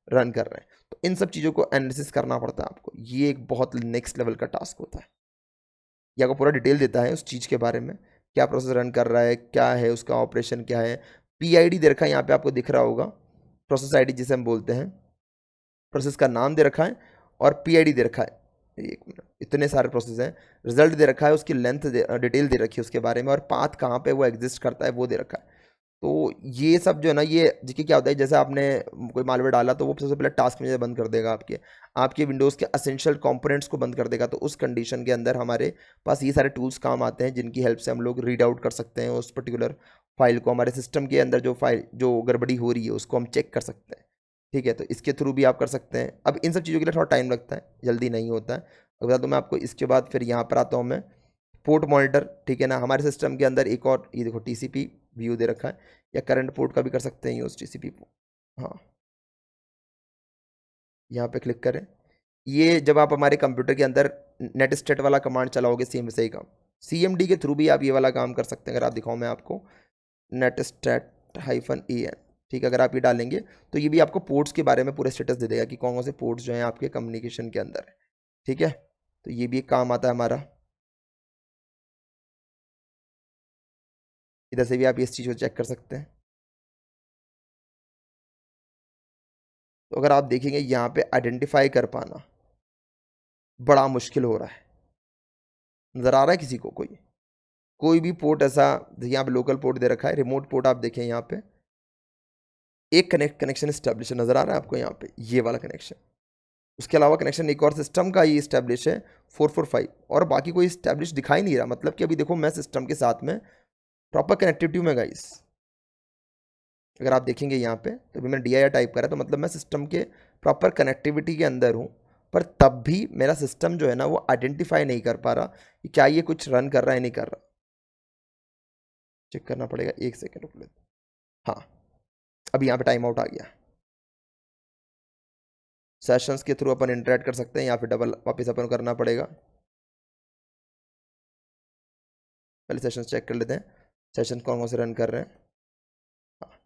रन कर रहे हैं। तो इन सब चीज़ों को एनालिसिस करना पड़ता है आपको, ये एक बहुत नेक्स्ट लेवल का टास्क होता है। ये आपको पूरा डिटेल देता है उस चीज़ के बारे में, क्या प्रोसेस रन कर रहा है, क्या है उसका ऑपरेशन, क्या है। PID दे रखा है यहाँ पे, आपको दिख रहा होगा, प्रोसेस ID जिसे हम बोलते हैं, प्रोसेस का नाम दे रखा है, और PID दे रखा है। एक मिनट, इतने सारे प्रोसेस हैं। रिजल्ट दे रखा है, उसकी लेंथ डिटेल दे रखी है उसके बारे में, और पाथ कहाँ पे वो एग्जिस्ट करता है वो दे रखा है। तो ये सब जो है ना, ये देखिए क्या होता है, जैसे आपने कोई मालवेयर डाला तो वो सबसे पहले टास्क मैनेजर बंद कर देगा, आपके आपके विंडोज़ के असेंशियल कंपोनेंट्स को बंद कर देगा। तो उस कंडीशन के अंदर हमारे पास ये सारे टूल्स काम आते हैं, जिनकी हेल्प से हम लोग रीड आउट कर सकते हैं उस पर्टिकुलर फाइल को, हमारे सिस्टम के अंदर जो फाइल जो गड़बड़ी हो रही है उसको हम चेक कर सकते हैं, ठीक है। तो इसके थ्रू भी आप कर सकते हैं। अब इन सब चीज़ों के लिए थोड़ा टाइम लगता है, जल्दी नहीं होता है। अब बता दूँ मैं आपको, इसके बाद फिर यहाँ पर आता हूँ मैं, पोर्ट मॉनिटर, ठीक है ना। हमारे सिस्टम के अंदर एक और ये देखो TCP व्यू दे रखा है, या करंट पोर्ट का भी कर सकते हैं यूज़ TCP। हाँ, यहाँ पे क्लिक करें। ये जब आप हमारे कंप्यूटर के अंदर नेट स्टेट वाला कमांड चलाओगे, सेम वैसे ही काम CMD के थ्रू भी आप ये वाला काम कर सकते हैं। अगर आप दिखाओ मैं आपको, नेट स्टेट -en, ठीक है। अगर आप ये डालेंगे तो ये भी आपको पोर्ट्स के बारे में पूरे स्टेटस दे देगा कि कौन कौन से पोर्ट्स जो हैं आपके कम्युनिकेशन के अंदर है, ठीक है। तो ये भी एक काम आता है हमारा। इधर से भी आप इस चीज़ को चेक कर सकते हैं। तो अगर आप देखेंगे यहाँ पे आइडेंटिफाई कर पाना बड़ा मुश्किल हो रहा है। नज़र आ रहा है किसी को कोई? कोई भी पोर्ट ऐसा, यहाँ पे लोकल पोर्ट दे रखा है, रिमोट पोर्ट आप देखें यहाँ पे, एक कनेक्शन एस्टेब्लिश नज़र आ रहा है आपको यहाँ पे, ये वाला कनेक्शन। उसके अलावा कनेक्शन एक और सिस्टम का ये इस्टेब्लिश है 445, और बाकी कोई इस्टेब्लिश दिखाई नहीं रहा। मतलब कि अभी देखो मैं सिस्टम के साथ में प्रॉपर कनेक्टिविटी में गाइस, अगर आप देखेंगे यहाँ पे तो अभी मैंने DIR टाइप करा तो मतलब मैं सिस्टम के प्रॉपर कनेक्टिविटी के अंदर हूँ, पर तब भी मेरा सिस्टम जो है ना वो आइडेंटिफाई नहीं कर पा रहा कि क्या ये कुछ रन कर रहा है नहीं कर रहा। चेक करना पड़ेगा, एक सेकेंड रुक लेते। हाँ, अभी यहाँ पे टाइम आउट आ गया। सेशंस के थ्रू अपन इंटरेक्ट कर सकते हैं या फिर डबल वापस अपन करना पड़ेगा। पहले सेशन चेक कर लेते हैं, सेशन कौन कौन से रन कर रहे हैं। हाँ।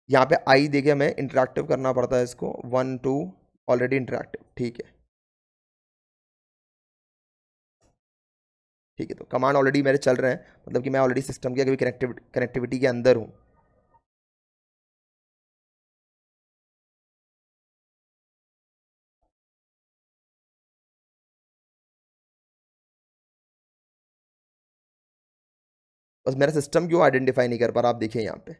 यहाँ पे आई देखिए, हमें इंटरेक्टिव करना पड़ता है इसको, 1 2 ऑलरेडी इंटरेक्टिव, ठीक है। ठीक है, तो कमांड ऑलरेडी मेरे चल रहे हैं, मतलब कि मैं ऑलरेडी सिस्टम की अभी कनेक्टिविटी के अंदर हूँ। बस मेरा सिस्टम क्यों आइडेंटिफाई नहीं कर पा रहा, आप देखिए यहाँ पे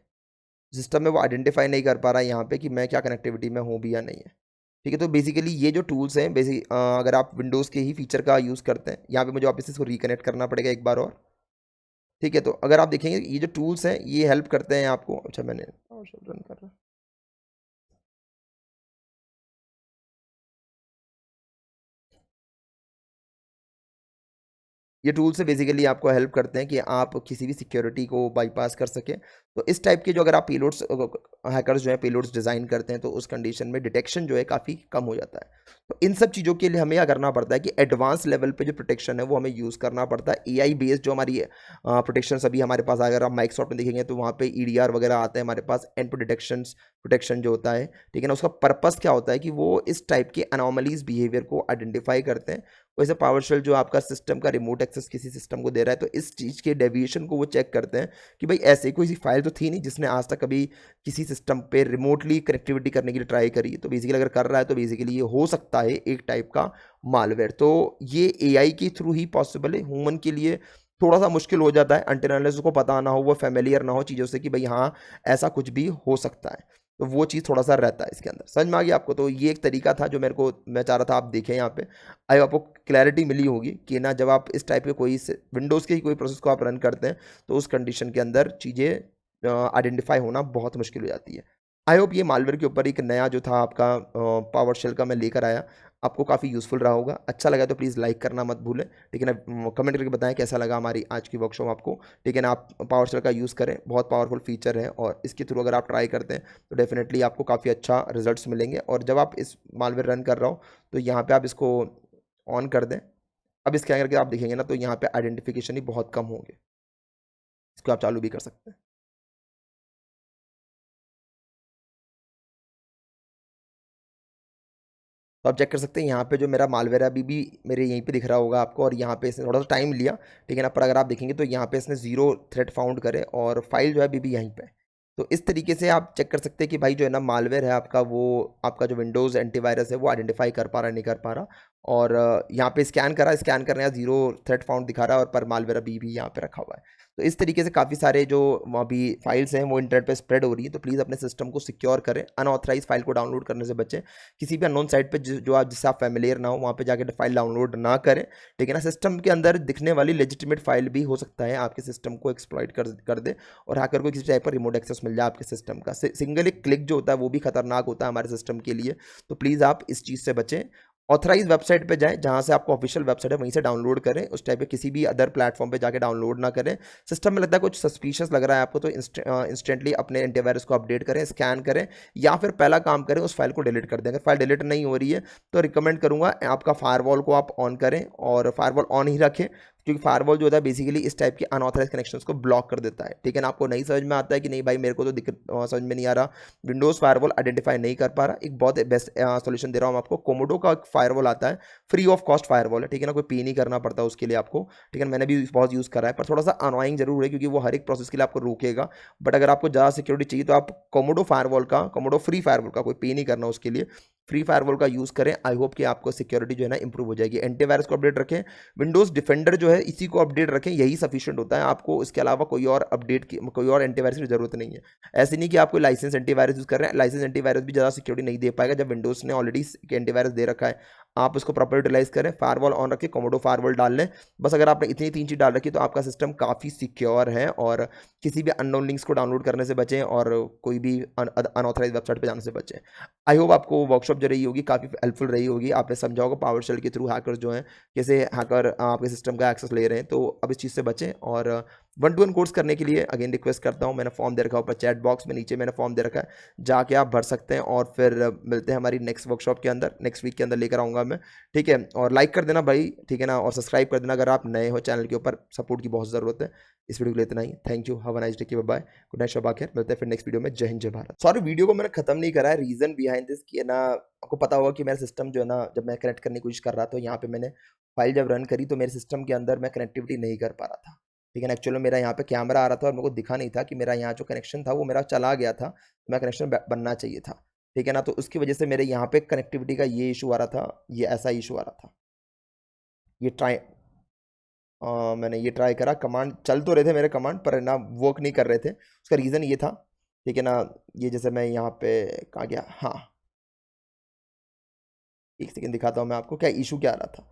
सिस्टम में वो आइडेंटिफाई नहीं कर पा रहा है यहाँ पे कि मैं क्या कनेक्टिविटी में हूँ भी या नहीं है। ठीक है, तो बेसिकली ये जो टूल्स हैं, अगर आप विंडोज़ के ही फीचर का यूज़ करते हैं, यहाँ पे मुझे वापस इसको रिकनेक्ट करना पड़ेगा एक बार और। ठीक है, तो अगर आप देखेंगे ये जो टूल्स हैं ये हेल्प करते हैं आपको। अच्छा, मैंने रन कर रहा, ये टूल से बेसिकली आपको हेल्प करते हैं कि आप किसी भी सिक्योरिटी को बाईपास कर सकें। तो इस टाइप के जो अगर आप पेलोड्स, हैकर्स जो है पेलोड्स डिज़ाइन करते हैं, तो उस कंडीशन में डिटेक्शन जो है काफ़ी कम हो जाता है। तो इन सब चीज़ों के लिए हमें क्या करना पड़ता है कि एडवांस लेवल पे जो प्रोटेक्शन है वो हमें यूज़ करना पड़ता है। AI बेस्ड जो हमारी प्रोटेक्शन अभी हमारे पास, अगर आप माइक्रोसॉफ्ट में देखेंगे तो वहाँ पे EDR वगैरह आते हैं हमारे पास, एंड प्रोटेक्शन जो होता है, ठीक है ना। उसका पर्पस क्या होता है कि वो इस टाइप के अनोमलीज बिहेवियर को आइडेंटिफाई करते हैं। वैसे पावरशेल जो आपका सिस्टम का रिमोट एक्सेस किसी सिस्टम को दे रहा है, तो इस चीज़ के डेविएशन को वो चेक करते हैं कि भाई ऐसे कोई सी फाइल तो थी नहीं जिसने आज तक कभी किसी सिस्टम पे रिमोटली कनेक्टिविटी करने के लिए ट्राई करी। तो बेसिकली अगर कर रहा है तो बेसिकली ये हो सकता है एक टाइप का मालवेयर। तो ये AI के थ्रू ही पॉसिबल है, ह्यूमन के लिए थोड़ा सा मुश्किल हो जाता है अनटिल अनलेस उसको पता ना हो, वो फेमिलियर ना हो चीज़ों से कि भाई हाँ ऐसा कुछ भी हो सकता है। तो वो चीज़ थोड़ा सा रहता है इसके अंदर। समझ में आ गया आपको? तो ये एक तरीका था जो मैं चाह रहा था आप देखें यहाँ पे। आई आपको क्लैरिटी मिली होगी कि ना जब आप इस टाइप के कोई विंडोज़ के ही कोई प्रोसेस को आप रन करते हैं तो उस कंडीशन के अंदर चीज़ें आइडेंटिफाई होना बहुत मुश्किल हो जाती है। आई होप ये मालवेयर के ऊपर एक नया जो था आपका पावर शेल का मैं लेकर आया, आपको काफ़ी यूज़फुल रहा होगा। अच्छा लगा तो प्लीज़ लाइक करना मत भूलें, ठीक है ना। कमेंट करके बताएं कैसा लगा हमारी आज की वर्कशॉप आपको, ठीक है ना। आप पावर शेल का यूज़ करें, बहुत पावरफुल फीचर है, और इसके थ्रू अगर आप ट्राई करते हैं तो डेफिनेटली आपको काफ़ी अच्छा रिजल्ट्स मिलेंगे। और जब आप इस मालवेयर रन कर रहा हो तो यहाँ पे आप इसको ऑन कर दें। अब स्कैन करके आप देखेंगे ना तो यहाँ पे आइडेंटिफिकेशन ही बहुत कम होंगे, इसको आप चालू भी कर सकते हैं। तो आप चेक कर सकते हैं यहाँ पे जो मेरा मालवेयर है अभी भी मेरे यहीं पे दिख रहा होगा आपको, और यहाँ पे इसने थोड़ा सा टाइम लिया, ठीक है ना। पर अगर आप देखेंगे तो यहाँ पे इसने 0 थ्रेड फाउंड करे और फाइल जो है अभी भी यहीं पे है। तो इस तरीके से आप चेक कर सकते हैं कि भाई जो है ना मालवेयर है आपका, वो आपका जो विंडोज़ एंटीवायरस है वो आइडेंटिफाई कर पा रहा है नहीं कर पा रहा। और यहाँ पे स्कैन करने का 0 थ्रेड फाउंड दिखा रहा है, और पर मालवेयर अभी भी यहाँ पे रखा हुआ है। तो इस तरीके से काफ़ी सारे जो अभी फाइल्स हैं वो इंटरनेट पे स्प्रेड हो रही है। तो प्लीज़ अपने सिस्टम को सिक्योर करें, अनऑथराइज फाइल को डाउनलोड करने से बचें। किसी भी अननोन साइट पे जो आप जिससे आप फेमिलियर ना हो वहाँ पे जाके फाइल डाउनलोड ना करें, ठीक है ना। सिस्टम के अंदर दिखने वाली लेजिटिमेट फाइल भी हो सकता है आपके सिस्टम को एक्सप्लॉइट कर दे, और हैकर को किसी टाइप का रिमोट एक्सेस मिल जाए आपके सिस्टम का। सिंगल एक क्लिक जो होता है वो भी खतरनाक होता है हमारे सिस्टम के लिए। तो प्लीज़ आप इस चीज़ से बचें। ऑथराइज वेबसाइट पे जाएं, जहां से आपको ऑफिशियल वेबसाइट है वहीं से डाउनलोड करें। उस टाइप के किसी भी अदर प्लेटफॉर्म पे जाके डाउनलोड ना करें। सिस्टम में लगता है कुछ सस्पिशियस लग रहा है आपको तो इंस्टेंटली अपने एंटीवायरस को अपडेट करें, स्कैन करें, या फिर पहला काम करें उस फाइल को डिलीट कर दें। अगर फाइल डिलीट नहीं हो रही है तो रिकमेंड करूंगा आपका फायरवॉल को आप ऑन करें, और फायरवॉल ऑन ही रखें। क्योंकि फायरवॉल जो होता है बेसिकली इस टाइप के अनऑथराइज कनेक्शंस को ब्लॉक कर देता है, ठीक है ना। आपको नहीं समझ में आता है कि नहीं भाई मेरे को तो दिक्कत समझ में नहीं आ रहा, विंडोज़ फायरवॉल आइडेंटिफाई नहीं कर पा रहा, एक बहुत बेस्ट सॉल्यूशन दे रहा हूँ आपको। कोमोडो का एक फायरवॉल आता है, फ्री ऑफ कॉस्ट फायरवॉल है, ठीक है ना, कोई पे नहीं करना पड़ता उसके लिए आपको, ठीक है। मैंने भी बहुत यूज़ करा है, पर थोड़ा सा अनोइंग जरूर है क्योंकि वो हर एक प्रोसेस के लिए आपको रोकेगा। बट अगर आपको ज़्यादा सिक्योरिटी चाहिए तो आप कोमोडो फायरवॉल का, कोमोडो फ्री फायरवॉल का, कोई पे नहीं करना उसके लिए, फ्री फायरवॉल का यूज़ करें। आई होप कि आपको सिक्योरिटी जो है ना इंप्रूव हो जाएगी। एंटीवायरस को अपडेट रखें, विंडोज़ डिफेंडर जो है इसी को अपडेट रखें, यही सफिशिएंट होता है आपको, इसके अलावा कोई और अपडेट की, कोई और एंटीवायरस की जरूरत नहीं है। ऐसे नहीं कि आपको लाइसेंस एंटीवायरस यूज़ कर रहे हैं, लाइसेंस एंटीवायरस भी ज़्यादा सिक्योरिटी नहीं दे पाएगा जब विंडोज़ ने ऑलरेडी एंटीवायरस दे रखा है। आप उसको प्रॉपर यूटिलाइज करें, फायरवॉल ऑन रखें, कोमोडो फायरवॉल डाल लें। बस अगर आपने इतनी 3 चीज़ डाल रखी तो आपका सिस्टम काफ़ी सिक्योर है, और किसी भी अननोन लिंक्स को डाउनलोड करने से बचें और कोई भी अनऑथराइज वेबसाइट पे जाने से बचें। आई होप आपको वर्कशॉप जो रही होगी काफ़ी हेल्पफुल रही होगी। आपने समझा होगा पावरशेल के थ्रू हैकर्स जो हैं कैसे हैकर आपके सिस्टम का एक्सेस ले रहे हैं, तो अब इस चीज़ से बचें। और 1-to-1 कोर्स करने के लिए अगेन रिक्वेस्ट करता हूँ, मैंने फॉर्म दे रखा है ऊपर चैट बॉक्स में, नीचे मैंने फॉर्म दे रखा है, जाके आप भर सकते हैं। और फिर मिलते हैं हमारी नेक्स्ट वर्कशॉप के अंदर, नेक्स्ट वीक के अंदर लेकर आऊँगा मैं, ठीक है। और लाइक कर देना भाई, ठीक है ना, और सब्सक्राइब कर देना अगर आप नए हो चैनल के ऊपर, सपोर्ट की बहुत ज़रूरत है। इस वीडियो के लिए इतना ही, thank you, have a nice day, की बाय, गुड नाइट, शबा खैर, मिलते हैं फिर नेक्स्ट वीडियो में। जय हिंद जय भारत। सॉरी वीडियो को मैंने खत्म नहीं करा है, रीज़न बिहाइंड दिस कि है ना, आपको पता होगा कि मेरा सिस्टम जो है ना, जब मैं कनेक्ट करने की कोशिश कर रहा था तो यहाँ पे मैंने फाइल जब रन करी तो मेरे सिस्टम के अंदर मैं कनेक्टिविटी नहीं कर पा रहा था, ठीक है ना। एक्चुअली मेरा यहाँ पे कैमरा आ रहा था और मेरे को दिखा नहीं था कि मेरा यहाँ जो कनेक्शन था वो मेरा चला गया था, मेरा कनेक्शन बनना चाहिए था, ठीक है ना। तो उसकी वजह से मेरे यहाँ पे कनेक्टिविटी का ये इशू आ रहा था, ये ऐसा इशू आ रहा था। ये ट्राई मैंने ये ट्राई करा, कमांड चल तो रहे थे मेरे कमांड, पर ना वर्क नहीं कर रहे थे। उसका रीज़न ये था, ठीक है ना। ये जैसे मैं यहाँ पे कहाँ गया, हाँ, एक सेकंड दिखाता हूँ मैं आपको क्या इशू क्या आ रहा था।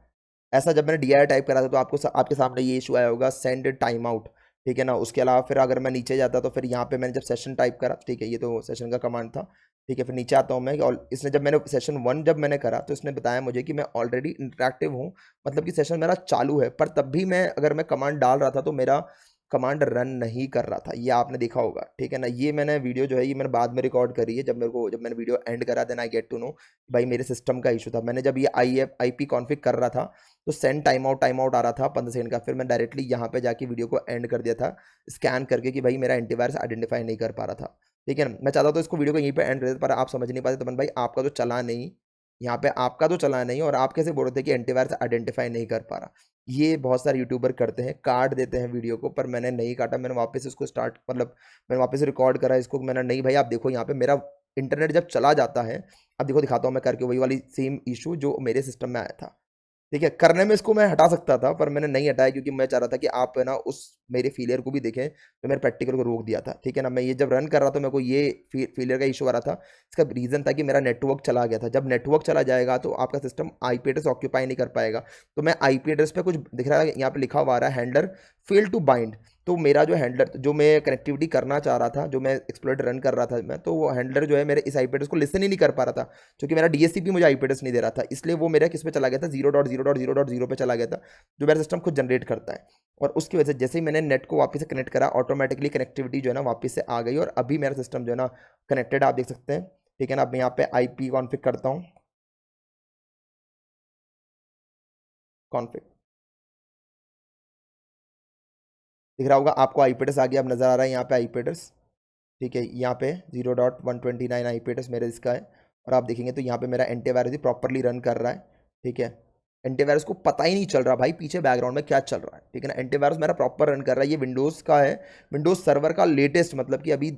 ऐसा जब मैंने डी टाइप करा था तो आपको आपके सामने ये इशू आया होगा, सेंड टाइम आउट, ठीक है ना। उसके अलावा फिर अगर मैं नीचे जाता तो फिर यहाँ पे मैंने जब सेशन टाइप करा, ठीक है, ये तो सेशन का कमांड था, ठीक है। फिर नीचे आता हूँ मैं, और इसने जब मैंने सेशन 1 जब मैंने करा तो इसने बताया मुझे कि मैं ऑलरेडी इंटरेक्टिव हूँ, मतलब कि सेशन मेरा चालू है, पर तब भी मैं अगर मैं कमांड डाल रहा था तो मेरा कमांड रन नहीं कर रहा था, ये आपने देखा होगा, ठीक है ना। ये मैंने वीडियो जो है ये मैंने बाद में रिकॉर्ड करी है, जब मैंने वीडियो एंड करा then I get to know भाई मेरे सिस्टम का इशू था। मैंने जब ये IP कॉन्फ़िग कर रहा था तो सेंड टाइम आउट आ रहा था 15 सेकंड का, फिर मैं डायरेक्टली यहाँ पे जाके वीडियो को एंड कर दिया था स्कैन करके कि भाई मेरा एंटीवायरस आइडेंटिफाई नहीं कर पा रहा था, ठीक है ना। मैं चाहता तो इसको वीडियो को यहीं पे एंड कर देता, पर आप समझ नहीं पाते, तो भाई आपका तो चला नहीं, यहाँ पे आपका तो चला नहीं, और आप कैसे बोल रहे थे कि एंटीवायरस आइडेंटिफाई नहीं कर पा रहा। ये बहुत सारे यूट्यूबर करते हैं, काट देते हैं वीडियो को, पर मैंने नहीं काटा, मैंने वापस इसको स्टार्ट, मतलब मैंने वापस रिकॉर्ड करा इसको, मैंने नहीं भाई आप देखो यहाँ पे मेरा इंटरनेट जब चला जाता है, अब देखो दिखाता हूँ मैं करके वही वाली सेम इशू जो मेरे सिस्टम में आया था, ठीक है। करने में इसको मैं हटा सकता था पर मैंने नहीं हटाया क्योंकि मैं चाह रहा था कि आप है ना उस मेरे फेलियर को भी देखें, तो मेरे प्रैक्टिकल को रोक दिया था, ठीक है ना। मैं ये जब रन कर रहा था मेरे को ये फेलियर का इशू आ रहा था, इसका रीज़न था कि मेरा नेटवर्क चला गया था। जब नेटवर्क चला जाएगा तो आपका सिस्टम आईपी एड्रेस ऑक्यूपाई नहीं कर पाएगा। तो मैं आईपी एड्रेस पे कुछ दिख रहा है, यहाँ पे लिखा हुआ आ रहा है हैंडलर फेल टू बाइंड, तो मेरा जो हैंडलर जो मैं कनेक्टिविटी करना चाह रहा था, जो मैं एक्सप्लॉइट रन कर रहा था मैं, तो वो हैंडलर जो है मेरे इस आईपी एड्रेस को लिसन ही नहीं कर पा रहा था, क्योंकि मेरा डीएससीपी मुझे आईपी एड्रेस नहीं दे रहा था, इसलिए वो मेरा किस पे चला गया था, 0.0.0.0 पे चला गया था, जो मेरा सिस्टम खुद जनरेट करता है। और उसकी वजह से जैसे ही मैंने नेट को वापस से कनेक्ट करा, ऑटोमेटिकली कनेक्टिविटी जो है ना वापस से आ गई, और अभी मेरा सिस्टम जो है ना कनेक्टेड आप देख सकते हैं, ठीक है ना। अब मैं यहाँ पे आईपी कॉन्फ़िग करता हूँ, कॉन्फ़िग दिख रहा होगा आपको, आईपी एड्रेस आ गया, अब नज़र आ रहा है यहाँ पे आईपी एड्रेस, ठीक है। यहाँ पे 0.129 आईपी एड्रेस मेरे इसका है, और आप देखेंगे तो यहाँ पे मेरा एंटीवायरस भी प्रॉपरली रन कर रहा है, ठीक है। एंटीवायरस को पता ही नहीं चल रहा भाई पीछे बैकग्राउंड में क्या चल रहा है, ठीक है ना। एंटीवायरस मेरा प्रॉपर रन कर रहा है, ये विंडोज़ का है, विंडोज़ सर्वर का लेटेस्ट, मतलब कि अभी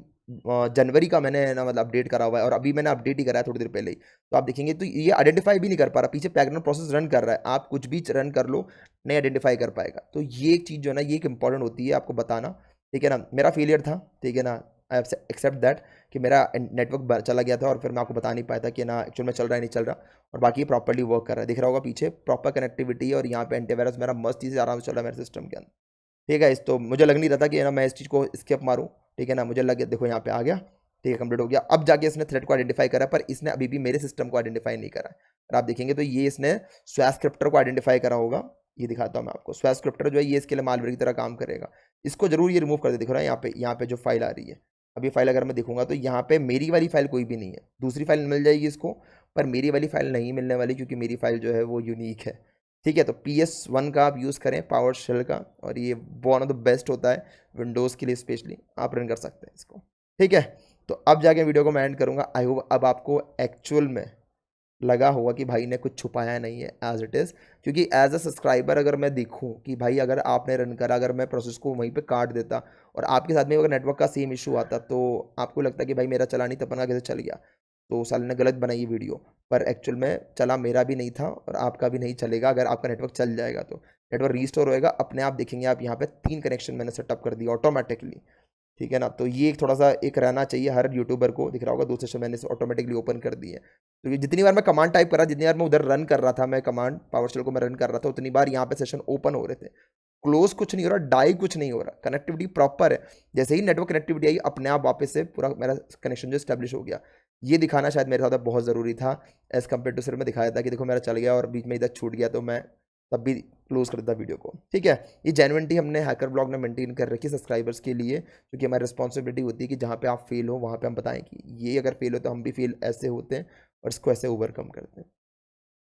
जनवरी का मैंने ना मतलब अपडेट करा हुआ है, और अभी मैंने अपडेट ही करा है थोड़ी देर पहले ही। तो आप देखेंगे तो ये आइडेंटिफाई भी नहीं कर पा रहा, पीछे बैकग्राउंड प्रोसेस रन कर रहा है, आप कुछ भी रन कर लो नहीं आइडेंटिफाई कर पाएगा। तो ये एक चीज़ जो है ना ये एक इंपॉर्टेंट होती है आपको बताना, ठीक है ना। मेरा फेलियर था, ठीक है ना, आई एक्सेप्ट दैट कि मेरा नेटवर्क चला गया था, और फिर मैं आपको बता नहीं पाया था कि ना एक्चुअल में चल रहा है नहीं चल रहा, और बाकी प्रॉपर्ली वर्क कर रहा है, दिख रहा होगा पीछे प्रॉपर कनेक्टिविटी है, और यहाँ पे एंटीवायरस मेरा मस्ती से आराम से चल रहा है मेरे सिस्टम के अंदर, ठीक है। इस तो मुझे लग नहीं रहा था कि ना मैं इस चीज़ को स्केप मारूँ, ठीक है ना। मुझे लग गया, देखो यहाँ पे आ गया, ठीक है, कंप्लीट हो गया। अब जाके इसने थ्रेड को आइडेंटिफाई करा, पर इसने अभी भी मेरे सिस्टम को आइडेंटिफाई नहीं करा है। और आप देखेंगे तो ये इसने स्वैश स्क्रिप्टर को आइडेंटिफाई करा होगा, ये दिखाता हूँ मैं आपको। स्वैश स्क्रिप्टर जो है ये इसके लिए मालवेयर की तरह काम करेगा, इसको जरूर ये रिमूव कर दे, दिख रहा है यहाँ पे जो फाइल आ रही है। अब ये फाइल अगर मैं दिखूंगा तो यहाँ पे मेरी वाली फाइल कोई भी नहीं है, दूसरी फाइल मिल जाएगी इसको, पर मेरी वाली फाइल नहीं मिलने वाली, क्योंकि मेरी फाइल जो है वो यूनिक है, ठीक है, तो PS1 का आप यूज़ करें, पावर शेल का, और ये वन ऑफ द बेस्ट होता है विंडोज़ के लिए स्पेशली, आप रन कर सकते हैं इसको। ठीक है, तो अब जाके वीडियो को मैं एंड करूँगा। आई होप अब आपको एक्चुअल में लगा होगा कि भाई ने कुछ छुपाया नहीं है एज़ इट इज़, क्योंकि एज़ अ सब्सक्राइबर अगर मैं देखूँ कि भाई अगर आपने रन करा, अगर मैं प्रोसेस को वहीं पे काट देता और आपके साथ में अगर नेटवर्क का सेम इशू आता, तो आपको लगता कि भाई मेरा चला नहीं, तपन का कैसे चल गया, तो साले ने गलत बनाई ये वीडियो। पर एक्चुअल में चला मेरा भी नहीं था और आपका भी नहीं चलेगा अगर आपका नेटवर्क चल जाएगा तो। नेटवर्क रीस्टोर होएगा, अपने आप देखेंगे आप यहाँ पे 3 कनेक्शन मैंने सेटअप कर दिया ऑटोमैटिकली। ठीक है ना, तो ये एक थोड़ा-सा एक रहना चाहिए हर यूट्यूबर को, दिख रहा होगा 2 सेशन मैंने इसे ऑटोमैटिकली ओपन कर दिए हैं। तो ये जितनी बार मैं कमांड टाइप कर रहा, जितनी बार मैं उधर रन कर रहा था, मैं कमांड पावरशेल को मैं रन कर रहा था, उतनी बार यहाँ पे सेशन ओपन हो रहे थे। क्लोज़ कुछ नहीं हो रहा, डाई कुछ नहीं हो रहा, कनेक्टिविटी प्रॉपर है। जैसे ही नेटवर्क कनेक्टिविटी आई, अपने आप वापस से पूरा मेरा कनेक्शन जो एस्टेब्लिश हो गया। ये दिखाना शायद मेरे साथ बहुत ज़रूरी था, एज़ कम्पेयर टू सिर्फ मैं दिखाया था कि देखो मेरा चल गया और बीच में इधर छूट गया, तो मैं तब भी क्लोज़ कर देता वीडियो को। ठीक है? ये जेन्युइनिटी हमने हैकर ब्लॉग में मेंटेन कर रखी है सब्सक्राइबर्स के लिए, क्योंकि हमारी रिस्पॉन्सिबिलिटी होती है कि जहाँ पे आप फेल हो, वहाँ पे हम बताएँ कि ये अगर फेल हो तो हम भी फेल ऐसे होते हैं और इसको ऐसे ओवरकम करते हैं।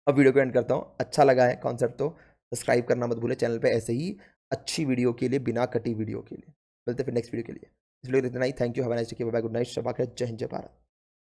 अब वीडियो को एंड करता हूँ। अच्छा लगा है कॉन्सेप्ट तो सब्सक्राइब करना मत भूलें चैनल पे, ऐसे ही अच्छी वीडियो के लिए, बिना कटी वीडियो के लिए। मिलते हैं फिर नेक्स्ट वीडियो के लिए। इस वीडियो को इतना ही। Thank you, have a nice day, bye bye, good night, शब बख़ैर, जय हिंद, जय भारत।